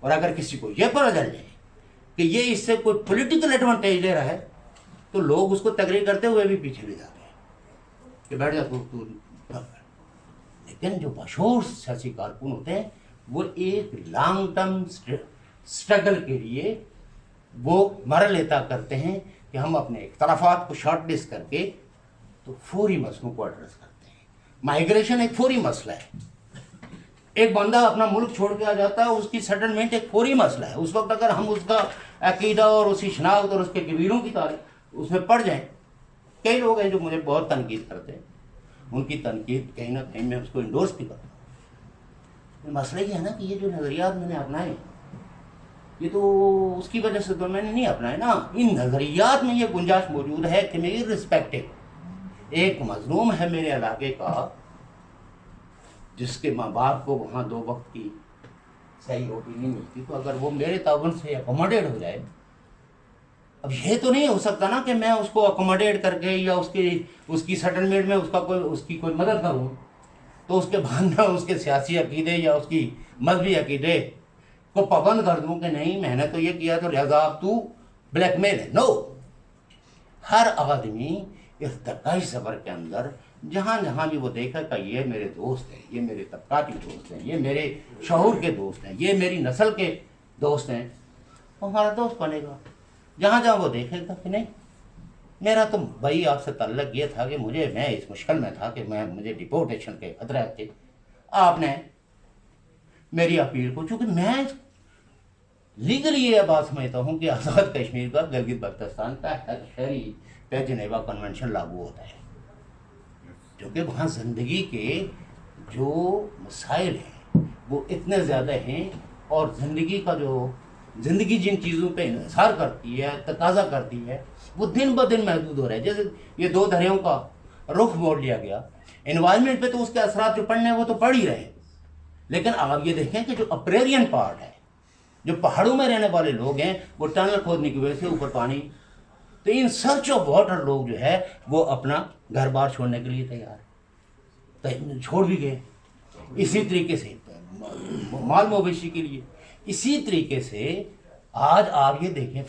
S1: اور اگر کسی کو یہ پتہ چل جائے کہ یہ اس سے کوئی پولیٹیکل ایڈوانٹیج لے رہا ہے تو لوگ اس کو تقریر کرتے ہوئے بھی پیچھے لے جاتے ہیں کہ بیٹھ جا تو. لیکن جو مشہور سیاسی کارکن ہوتے ہیں وہ ایک لانگ ٹرم اسٹرگل کے لیے وہ مرحلے طے کرتے ہیں کہ ہم اپنے اختلافات کو شارٹ لسٹ کر کے تو فوری مسئلوں کو ایڈریس کرتے ہیں. مائگریشن ایک فوری مسئلہ ہے. ایک بندہ اپنا ملک چھوڑ کے آ جاتا ہے، اس کی سیٹلمنٹ ایک فوری مسئلہ ہے. اس وقت اگر ہم اس کا عقیدہ اور اس کی شناخت اور اس کے کبیروں کی تاریخ اس میں پڑ جائیں. کئی لوگ ہیں جو مجھے بہت تنقید کرتے ہیں، ان کی تنقید کہیں نہ کہیں میں اس کو انڈورس بھی کرتا ہوں. مسئلہ یہ ہے نا کہ یہ جو نظریات میں نے اپنائے، یہ تو اس کی وجہ سے تو میں نے نہیں اپنائے نا. ان نظریات میں یہ گنجائش موجود ہے کہ میری رسپیکٹو ایک مظلوم ہے میرے علاقے کا، جس کے ماں باپ کو وہاں 2 وقت کی صحیح روٹی نہیں ملتی، تو اگر وہ میرے تعاون سے اکوموڈیٹ ہو جائے. اب یہ تو نہیں ہو سکتا نا کہ میں اس کو اکوموڈیٹ کر کے یا اس کی سیٹلمنٹ میں اس کی کوئی مدد کروں، تو اس کے بعد میں اس کے سیاسی عقیدے یا اس کی مذہبی عقیدے کو پابند کر دوں کہ نہیں میں نے تو یہ کیا تو لہذا اب تو بلیک میل ہے. نو، ہر آدمی ارتقائی سفر کے اندر جہاں جہاں بھی وہ دیکھا کہ یہ میرے دوست ہیں، یہ میرے طبقاتی دوست ہیں، یہ میرے شعور کے دوست ہیں، یہ میری نسل کے دوست ہیں، وہ ہمارا دوست بنے گا. جہاں جہاں وہ دیکھے گا کہ نہیں میرا تو بھائی آپ سے تعلق یہ تھا کہ میں اس مشکل میں تھا کہ مجھے ڈپورٹیشن کے خطرہ تھے، آپ نے میری اپیل کو، چونکہ میں لیگلی یہ بات سمجھتا ہوں کہ آزاد کشمیر کا گلگت بلتستان کا ہر شہری پہ جنیوا کنونشن لاگو ہوتا ہے، کیونکہ وہاں زندگی کے جو مسائل ہیں وہ اتنے زیادہ ہیں، اور زندگی جن چیزوں پہ انحصار کرتی ہے، تقاضا کرتی ہے، وہ دن بدن محدود ہو رہا ہے. جیسے یہ 2 دریاؤں کا رخ موڑ لیا گیا، انوائرمنٹ پہ تو اس کے اثرات جو پڑنے ہیں وہ تو پڑ ہی رہے ہیں، لیکن آپ یہ دیکھیں کہ جو اپریرین پارٹ ہے، جو پہاڑوں میں رہنے والے لوگ ہیں، وہ ٹنل کھودنے کی وجہ سے اوپر پانی، تو ان سرچ آف واٹر لوگ جو ہے وہ اپنا گھر بار چھوڑنے کے لیے تیار ہیں، چھوڑ بھی گئے. اسی طریقے سے مال مویشی کے لیے، اسی طریقے سے آج آپ یہ دیکھیں